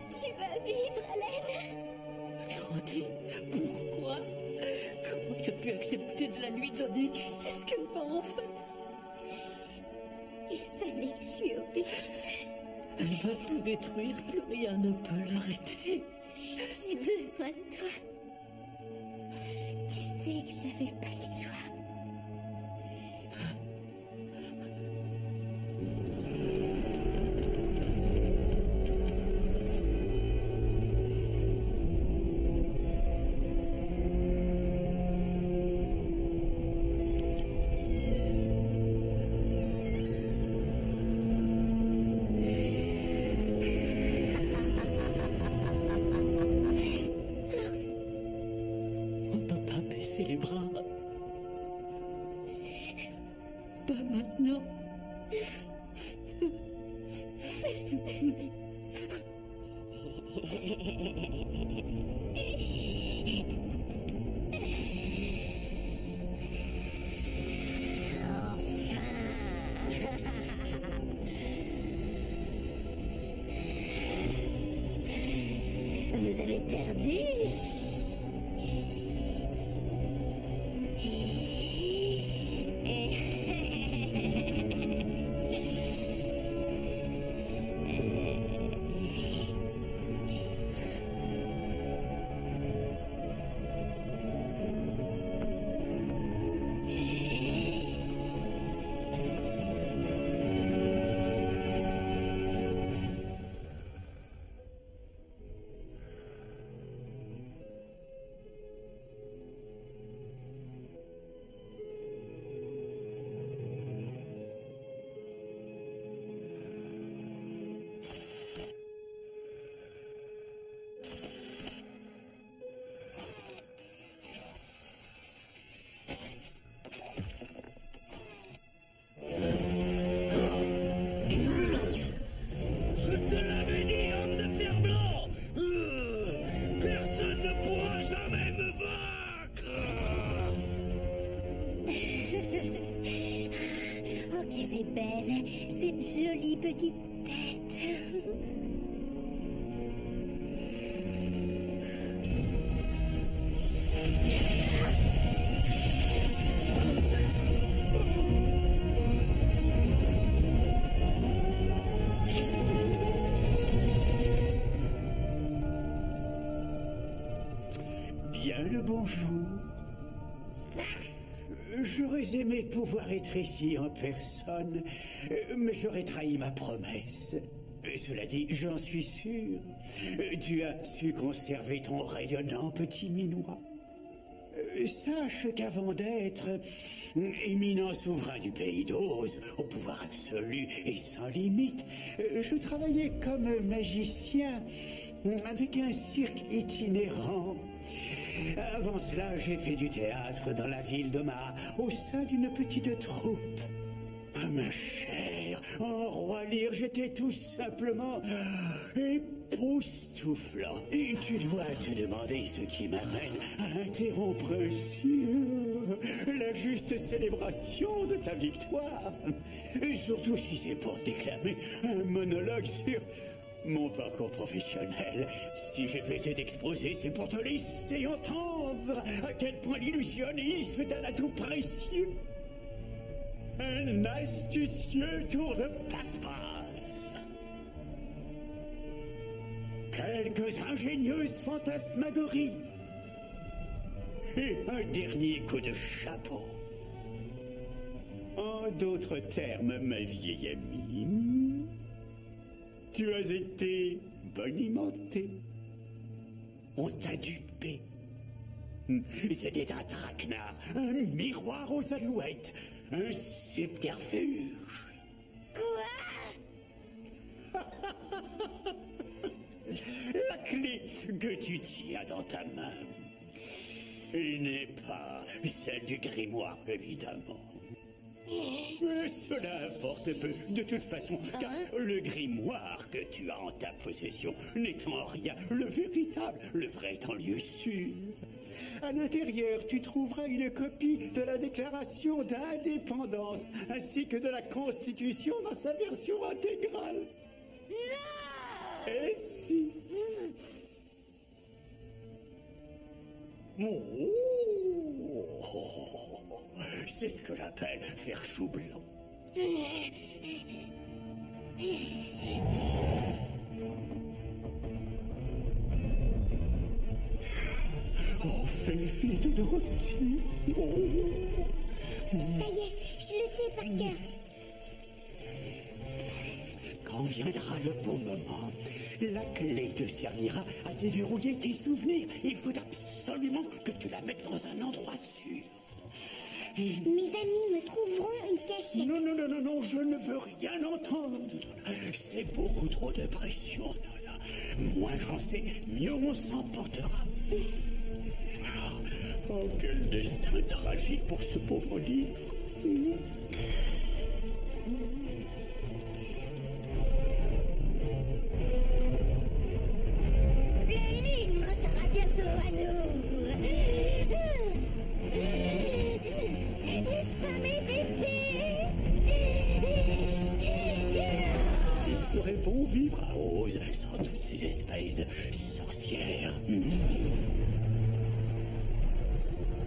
Tu vas vivre, Hélène. Dorothy, pourquoi? Comment tu as pu accepter de la lui donner? Tu sais ce qu'elle va en faire. Il fallait que je lui obéisse. Elle va tout détruire, plus rien ne peut l'arrêter. J'ai besoin de toi. Tu sais que j'avais pas le choix. On ne peut pas baisser les bras. Pas maintenant. Vous avez perdu. Je te l'avais dit, homme de fer blanc. Personne ne pourra jamais me vaincre. Oh, qu'elle est belle, cette jolie petite tête. Bien le bonjour. J'aurais aimé pouvoir être ici en personne, mais j'aurais trahi ma promesse. Cela dit, j'en suis sûr. Tu as su conserver ton rayonnant petit minois. Sache qu'avant d'être éminent souverain du pays d'Oz, au pouvoir absolu et sans limite, je travaillais comme magicien avec un cirque itinérant. Avant cela, j'ai fait du théâtre dans la ville d'Omaha, au sein d'une petite troupe. Ah, ma chère, en roi Lear, j'étais tout simplement époustouflant. Et tu dois te demander ce qui m'amène à interrompre ainsi la juste célébration de ta victoire. Et surtout si c'est pour déclamer un monologue sur mon parcours professionnel. Si j'ai fait cet exposé, c'est pour te laisser entendre à quel point l'illusionnisme est un atout précieux. Un astucieux tour de passe-passe. Quelques ingénieuses fantasmagories. Et un dernier coup de chapeau. En d'autres termes, ma vieille amie, tu as été bonimentée. On t'a dupé. C'était un traquenard, un miroir aux alouettes, un subterfuge. Quoi? La clé que tu tiens dans ta main n'est pas celle du grimoire, évidemment. Mais cela importe peu, de toute façon, car le grimoire que tu as en ta possession n'est en rien le véritable, le vrai est en lieu sûr. À l'intérieur, tu trouveras une copie de la déclaration d'indépendance, ainsi que de la Constitution dans sa version intégrale. Non! Et si? Oh, c'est ce que j'appelle faire chou blanc. Oh, fais vite de rôti. Oh. Ça y est, je le sais par cœur. Quand viendra le bon moment, la clé te servira à déverrouiller tes souvenirs. Il faut absolument que tu la mettes dans un endroit sûr. Mes amis me trouveront une cachette. Non, non, non, non, non, je ne veux rien entendre. C'est beaucoup trop de pression. Moins j'en sais, mieux on s'en portera. Oh, quel destin tragique pour ce pauvre livre. Le livre sera bientôt à nous. N'est-ce pas, mes bébés? Il serait bon vivre à Oz sans toutes ces espèces de sorcières.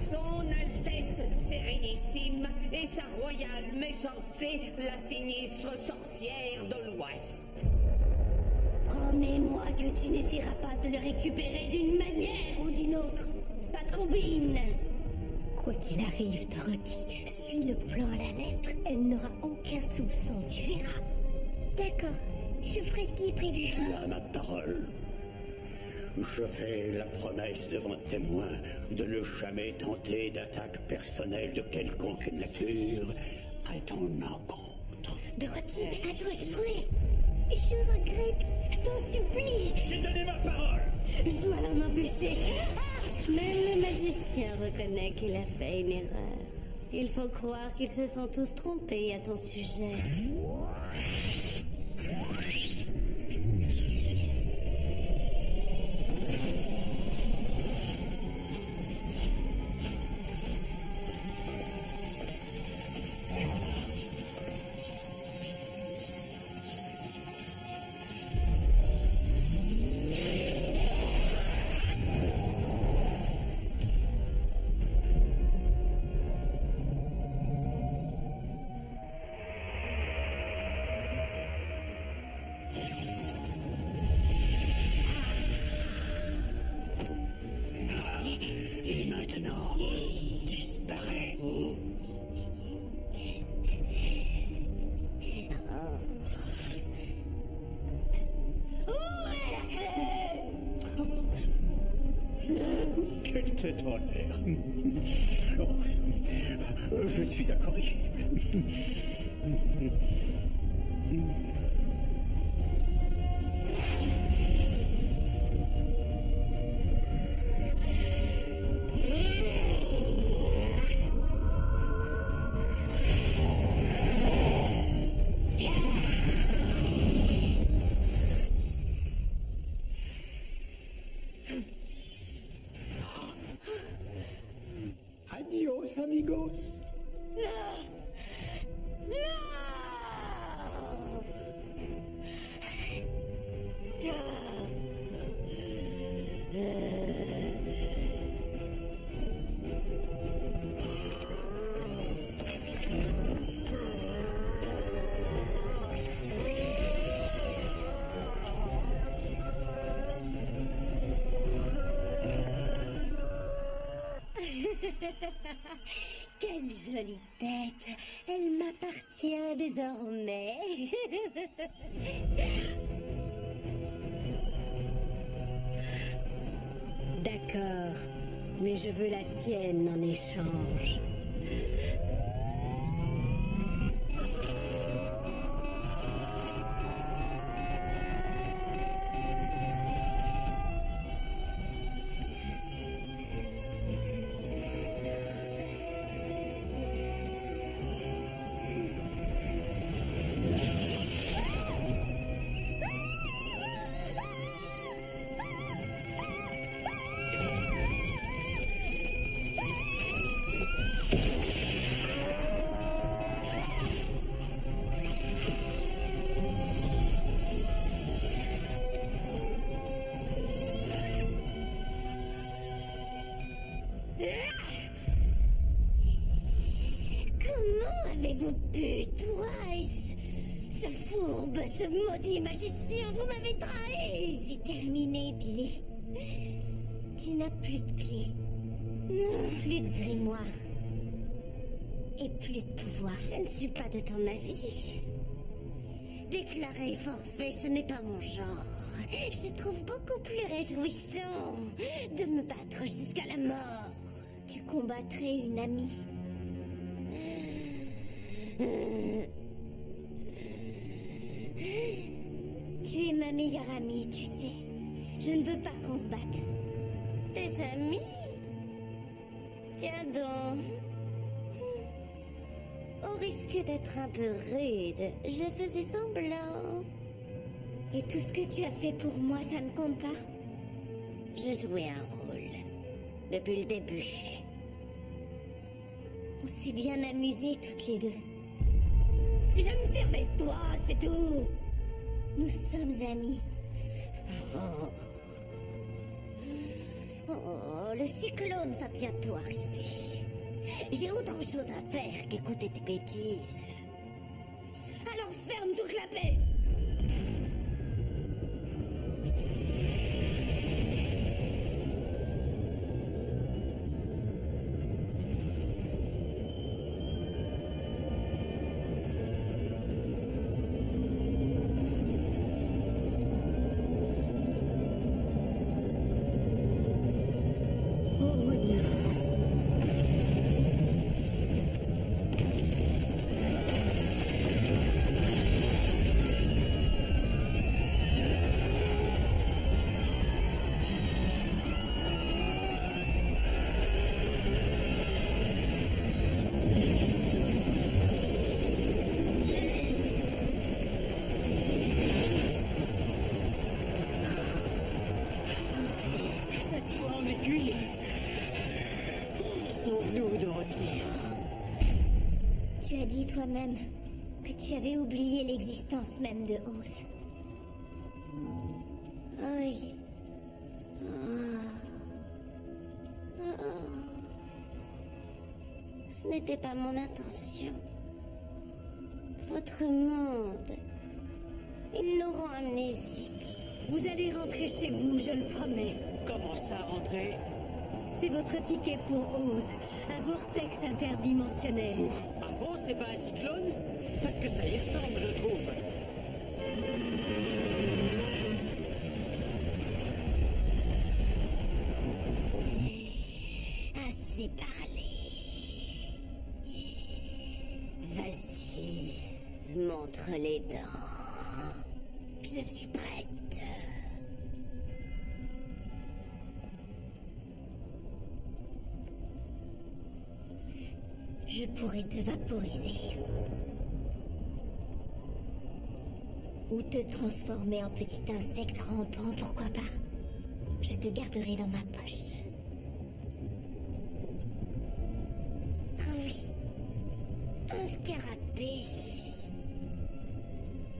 Son Altesse Sérénissime et sa royale méchanceté, la sinistre sorcière de l'Ouest. Promets-moi que tu n'essaieras pas de le récupérer d'une manière ou d'une autre. Pas de combine. Quoi qu'il arrive, Dorothy, suis le plan à la lettre. Elle n'aura aucun soupçon, tu verras. D'accord, je ferai ce qui est prévu. Tu as ma parole. Je fais la promesse devant témoin de ne jamais tenter d'attaque personnelle de quelconque nature à ton encontre. Dorothy, à toi de jouer. Je regrette, je t'en supplie. J'ai donné ma parole. Je dois l'en empêcher. Ah, même le magicien reconnaît qu'il a fait une erreur. Il faut croire qu'ils se sont tous trompés à ton sujet. Et maintenant, disparaît. Quelle tête en l'air. Oh, je suis incorrigible. Quelle jolie tête. Elle m'appartient désormais. D'accord, mais je veux la tienne en échange. Comment avez-vous pu, Twice? Ce fourbe, ce maudit magicien, vous m'avez trahi! C'est terminé, Billy. Tu n'as plus de clé. Plus de grimoire. Et plus de pouvoir. Je ne suis pas de ton avis. Déclarer forfait, ce n'est pas mon genre. Je trouve beaucoup plus réjouissant de me battre jusqu'à la mort. Tu combattrais une amie. Tu es ma meilleure amie, tu sais. Je ne veux pas qu'on se batte. Des amis? Tiens donc. Au risque d'être un peu rude, je faisais semblant. Et tout ce que tu as fait pour moi, ça ne compte pas? Je jouais un rôle. Depuis le début. On s'est bien amusés toutes les deux. Je me servais de toi, c'est tout. Nous sommes amis. Oh, le cyclone va bientôt arriver. J'ai autre chose à faire qu'écouter tes bêtises. Alors ferme toute la paix. Sauve-nous, Dorothy. Tu as dit toi-même que tu avais oublié l'existence même de Oz. Oui. Ce n'était pas mon intention. Votre monde. Ils nous rend amnésiques. Vous allez rentrer chez vous, je le promets. Comment ça, rentrer? C'est votre ticket pour Oz, un vortex interdimensionnel. Ah bon, c'est pas un cyclone? Parce que ça y ressemble, je trouve. Assez parlé. Vas-y, montre les dents. Je suis prête. Je pourrais te vaporiser. Ou te transformer en petit insecte rampant, pourquoi pas. Je te garderai dans ma poche. Ah oui. Un scarabée.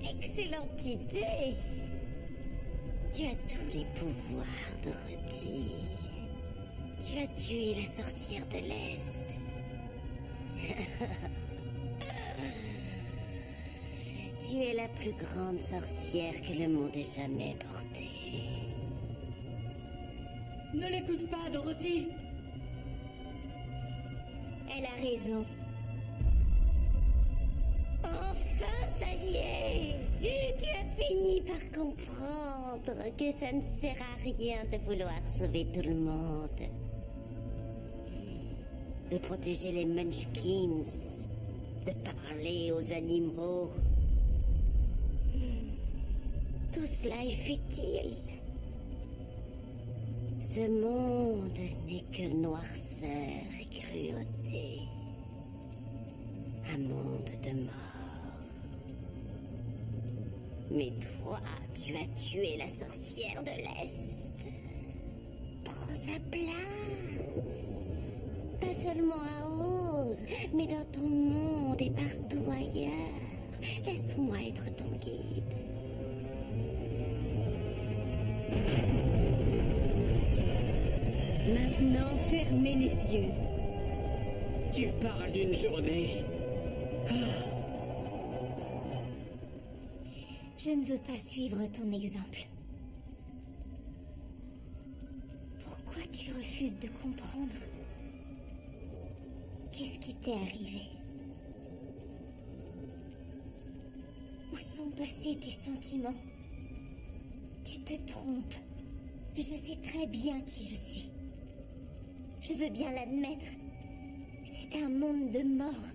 Excellente idée. Tu as tous les pouvoirs, Dorothy. Tu as tué la sorcière de l'Est. Tu es la plus grande sorcière que le monde ait jamais portée. Ne l'écoute pas, Dorothy. elle a raison. Enfin, ça y est! Tu as fini par comprendre que ça ne sert à rien de vouloir sauver tout le monde. De protéger les Munchkins, de parler aux animaux. Tout cela est futile. Ce monde n'est que noirceur et cruauté. Un monde de mort. Mais toi, tu as tué la sorcière de l'Est. Prends sa place. Pas seulement à Oz, mais dans ton monde et partout ailleurs. Laisse-moi être ton guide. Maintenant, fermez les yeux. Tu parles d'une journée. Je ne veux pas suivre ton exemple. Pourquoi tu refuses de comprendre? Qu'est-ce qui t'est arrivé? Où sont passés tes sentiments? Tu te trompes. Je sais très bien qui je suis. Je veux bien l'admettre. C'est un monde de mort.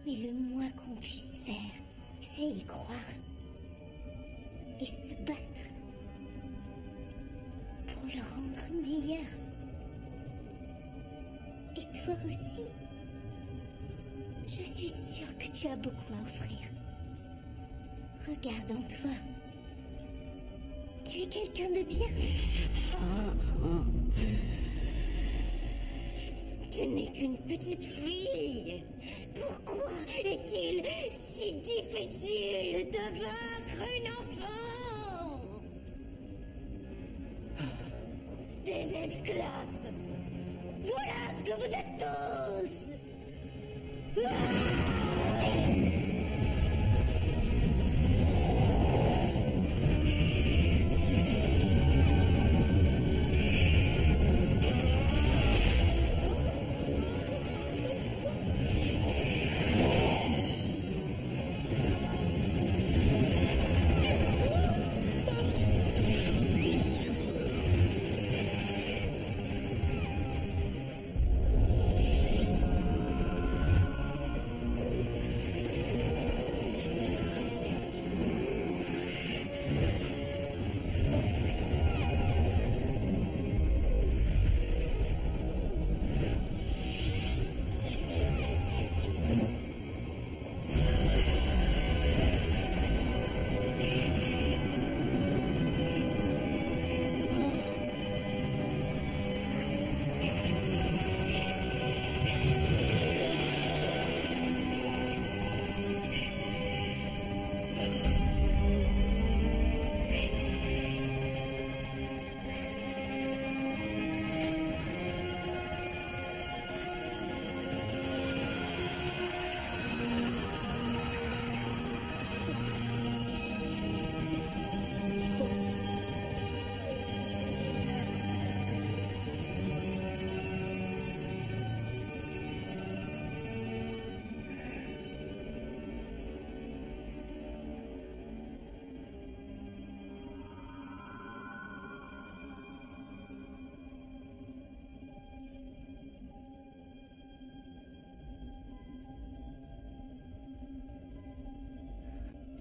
Mais le moins qu'on puisse faire, c'est y croire. Et se battre. Pour le rendre meilleur. Et toi aussi. Je suis sûre que tu as beaucoup à offrir. Regarde en toi. Tu es quelqu'un de bien. Tu n'es qu'une petite fille. Pourquoi est-il si difficile de vaincre une enfant? Des esclaves. Voilà ce que vous êtes tous.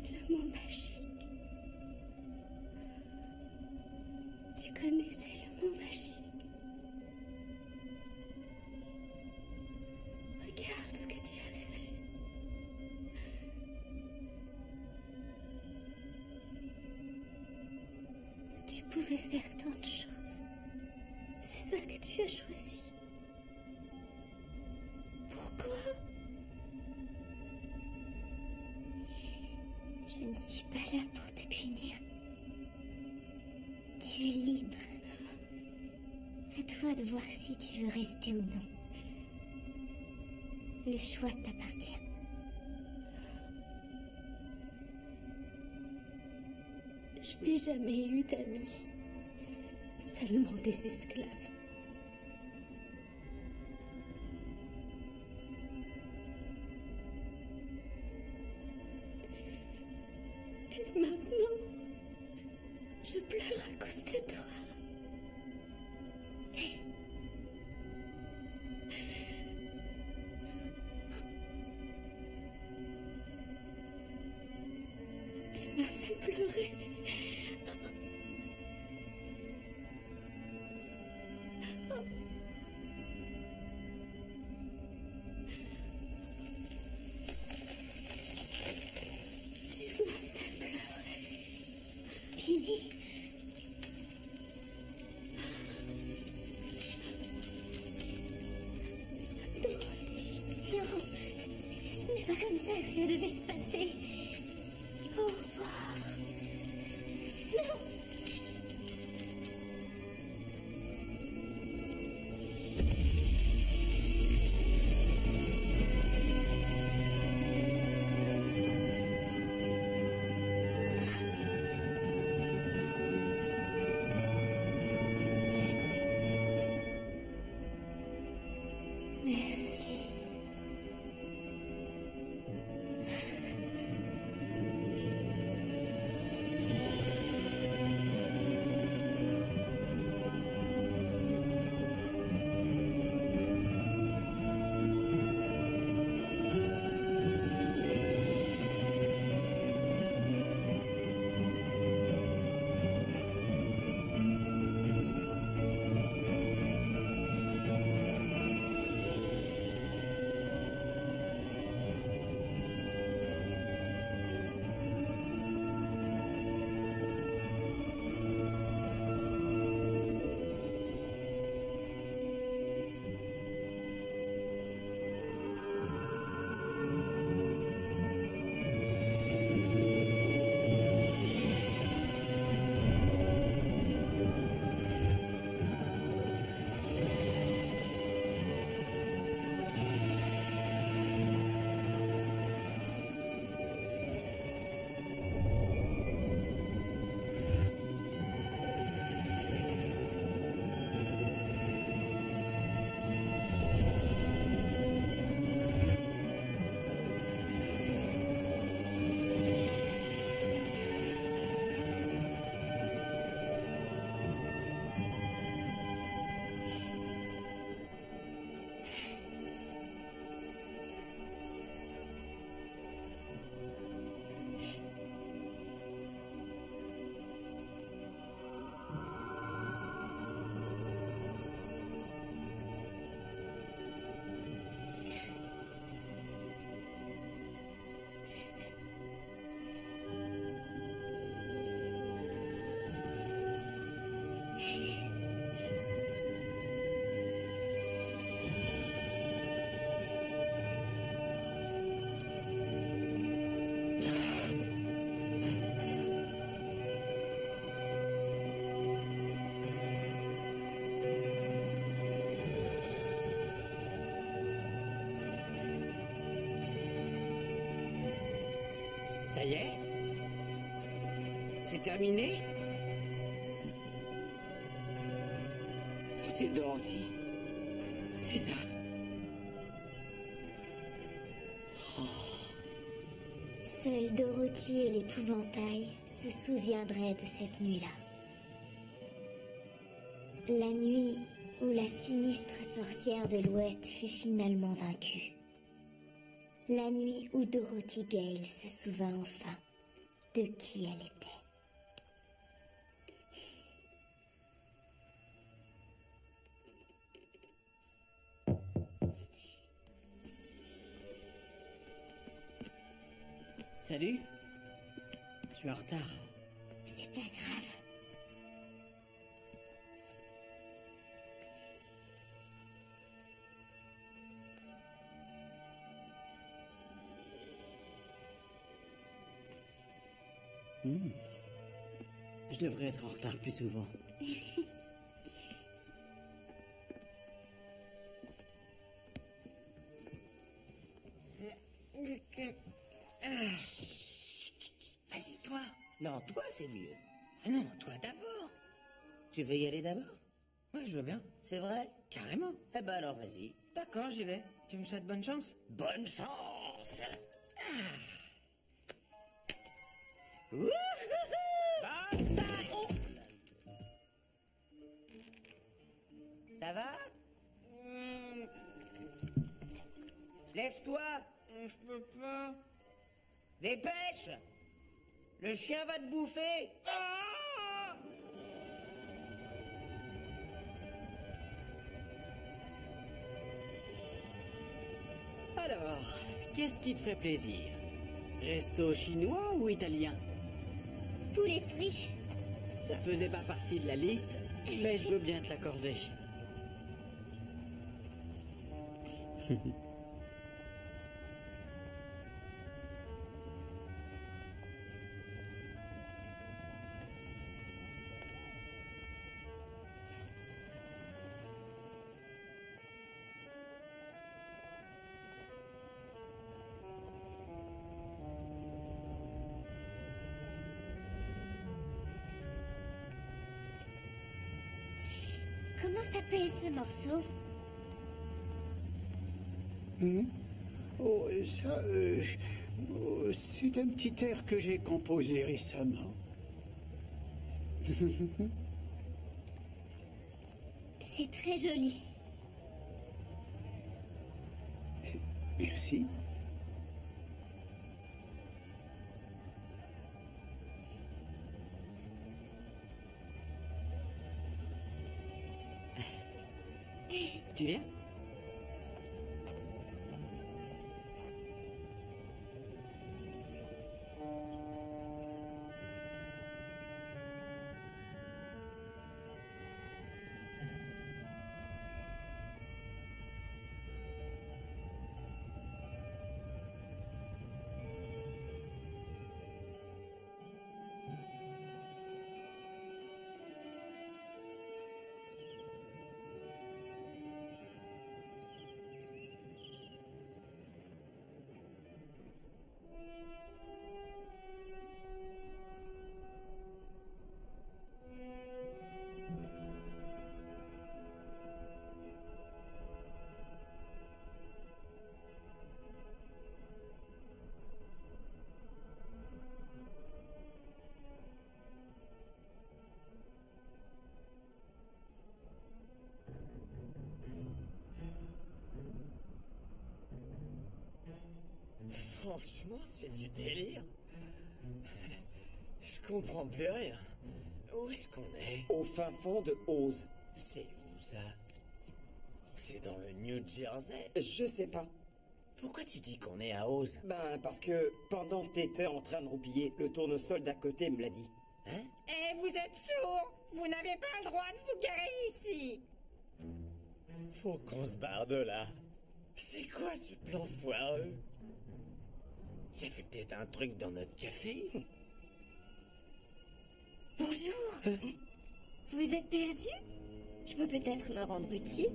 Le mot magique. Tu connaissais le mot magique. Regarde ce que tu as fait. Tu pouvais faire tant de choses. C'est ça que tu as choisi. Pourquoi? Je ne suis pas là pour te punir. Tu es libre. À toi de voir si tu veux rester ou non. Le choix t'appartient. Je n'ai jamais eu d'amis. Seulement des esclaves. Et maintenant, je pleure à cause de toi. Tu m'as fait pleurer. Billy. Non, ce n'est pas comme ça que ça devait se passer. Au revoir. Non. Merci. Ça y est? C'est terminé? C'est Dorothy. C'est ça. Seule Dorothy et l'épouvantail se souviendraient de cette nuit-là. La nuit où la sinistre sorcière de l'Ouest fut finalement vaincue. La nuit où Dorothy Gale se souvint enfin de qui elle était. Salut. Je suis en retard. C'est pas grave. Je devrais être en retard plus souvent. Vas-y, toi. Non, toi, c'est mieux. Ah non, toi d'abord. Tu veux y aller d'abord? Ouais, je veux bien. C'est vrai? Carrément. Eh ben alors, vas-y. D'accord, j'y vais. Tu me souhaites bonne chance? Bonne chance! Ça va? Lève-toi. Je peux pas. Dépêche. Le chien va te bouffer. Ah! Alors, qu'est-ce qui te ferait plaisir? Resto chinois ou italien? Poulet frit. Ça faisait pas partie de la liste, mais je veux bien te l'accorder. Comment s'appelle ce morceau? Oh, ça, c'est un petit air que j'ai composé récemment. C'est très joli. Merci. Tu viens? Franchement, c'est du délire. Je comprends plus rien. Où est-ce qu'on est? Au fin fond de Oz. C'est où ça? C'est dans le New Jersey? Je sais pas. Pourquoi tu dis qu'on est à Oz? Ben, parce que pendant que t'étais en train de roupiller, le tournesol d'à côté me l'a dit. Hein? Eh, vous êtes sourds! Vous n'avez pas le droit de vous garer ici! Faut qu'on se barre de là. C'est quoi ce plan foireux? J'ai fait peut-être un truc dans notre café. Bonjour. Vous êtes perdu? Je peux peut-être me rendre utile.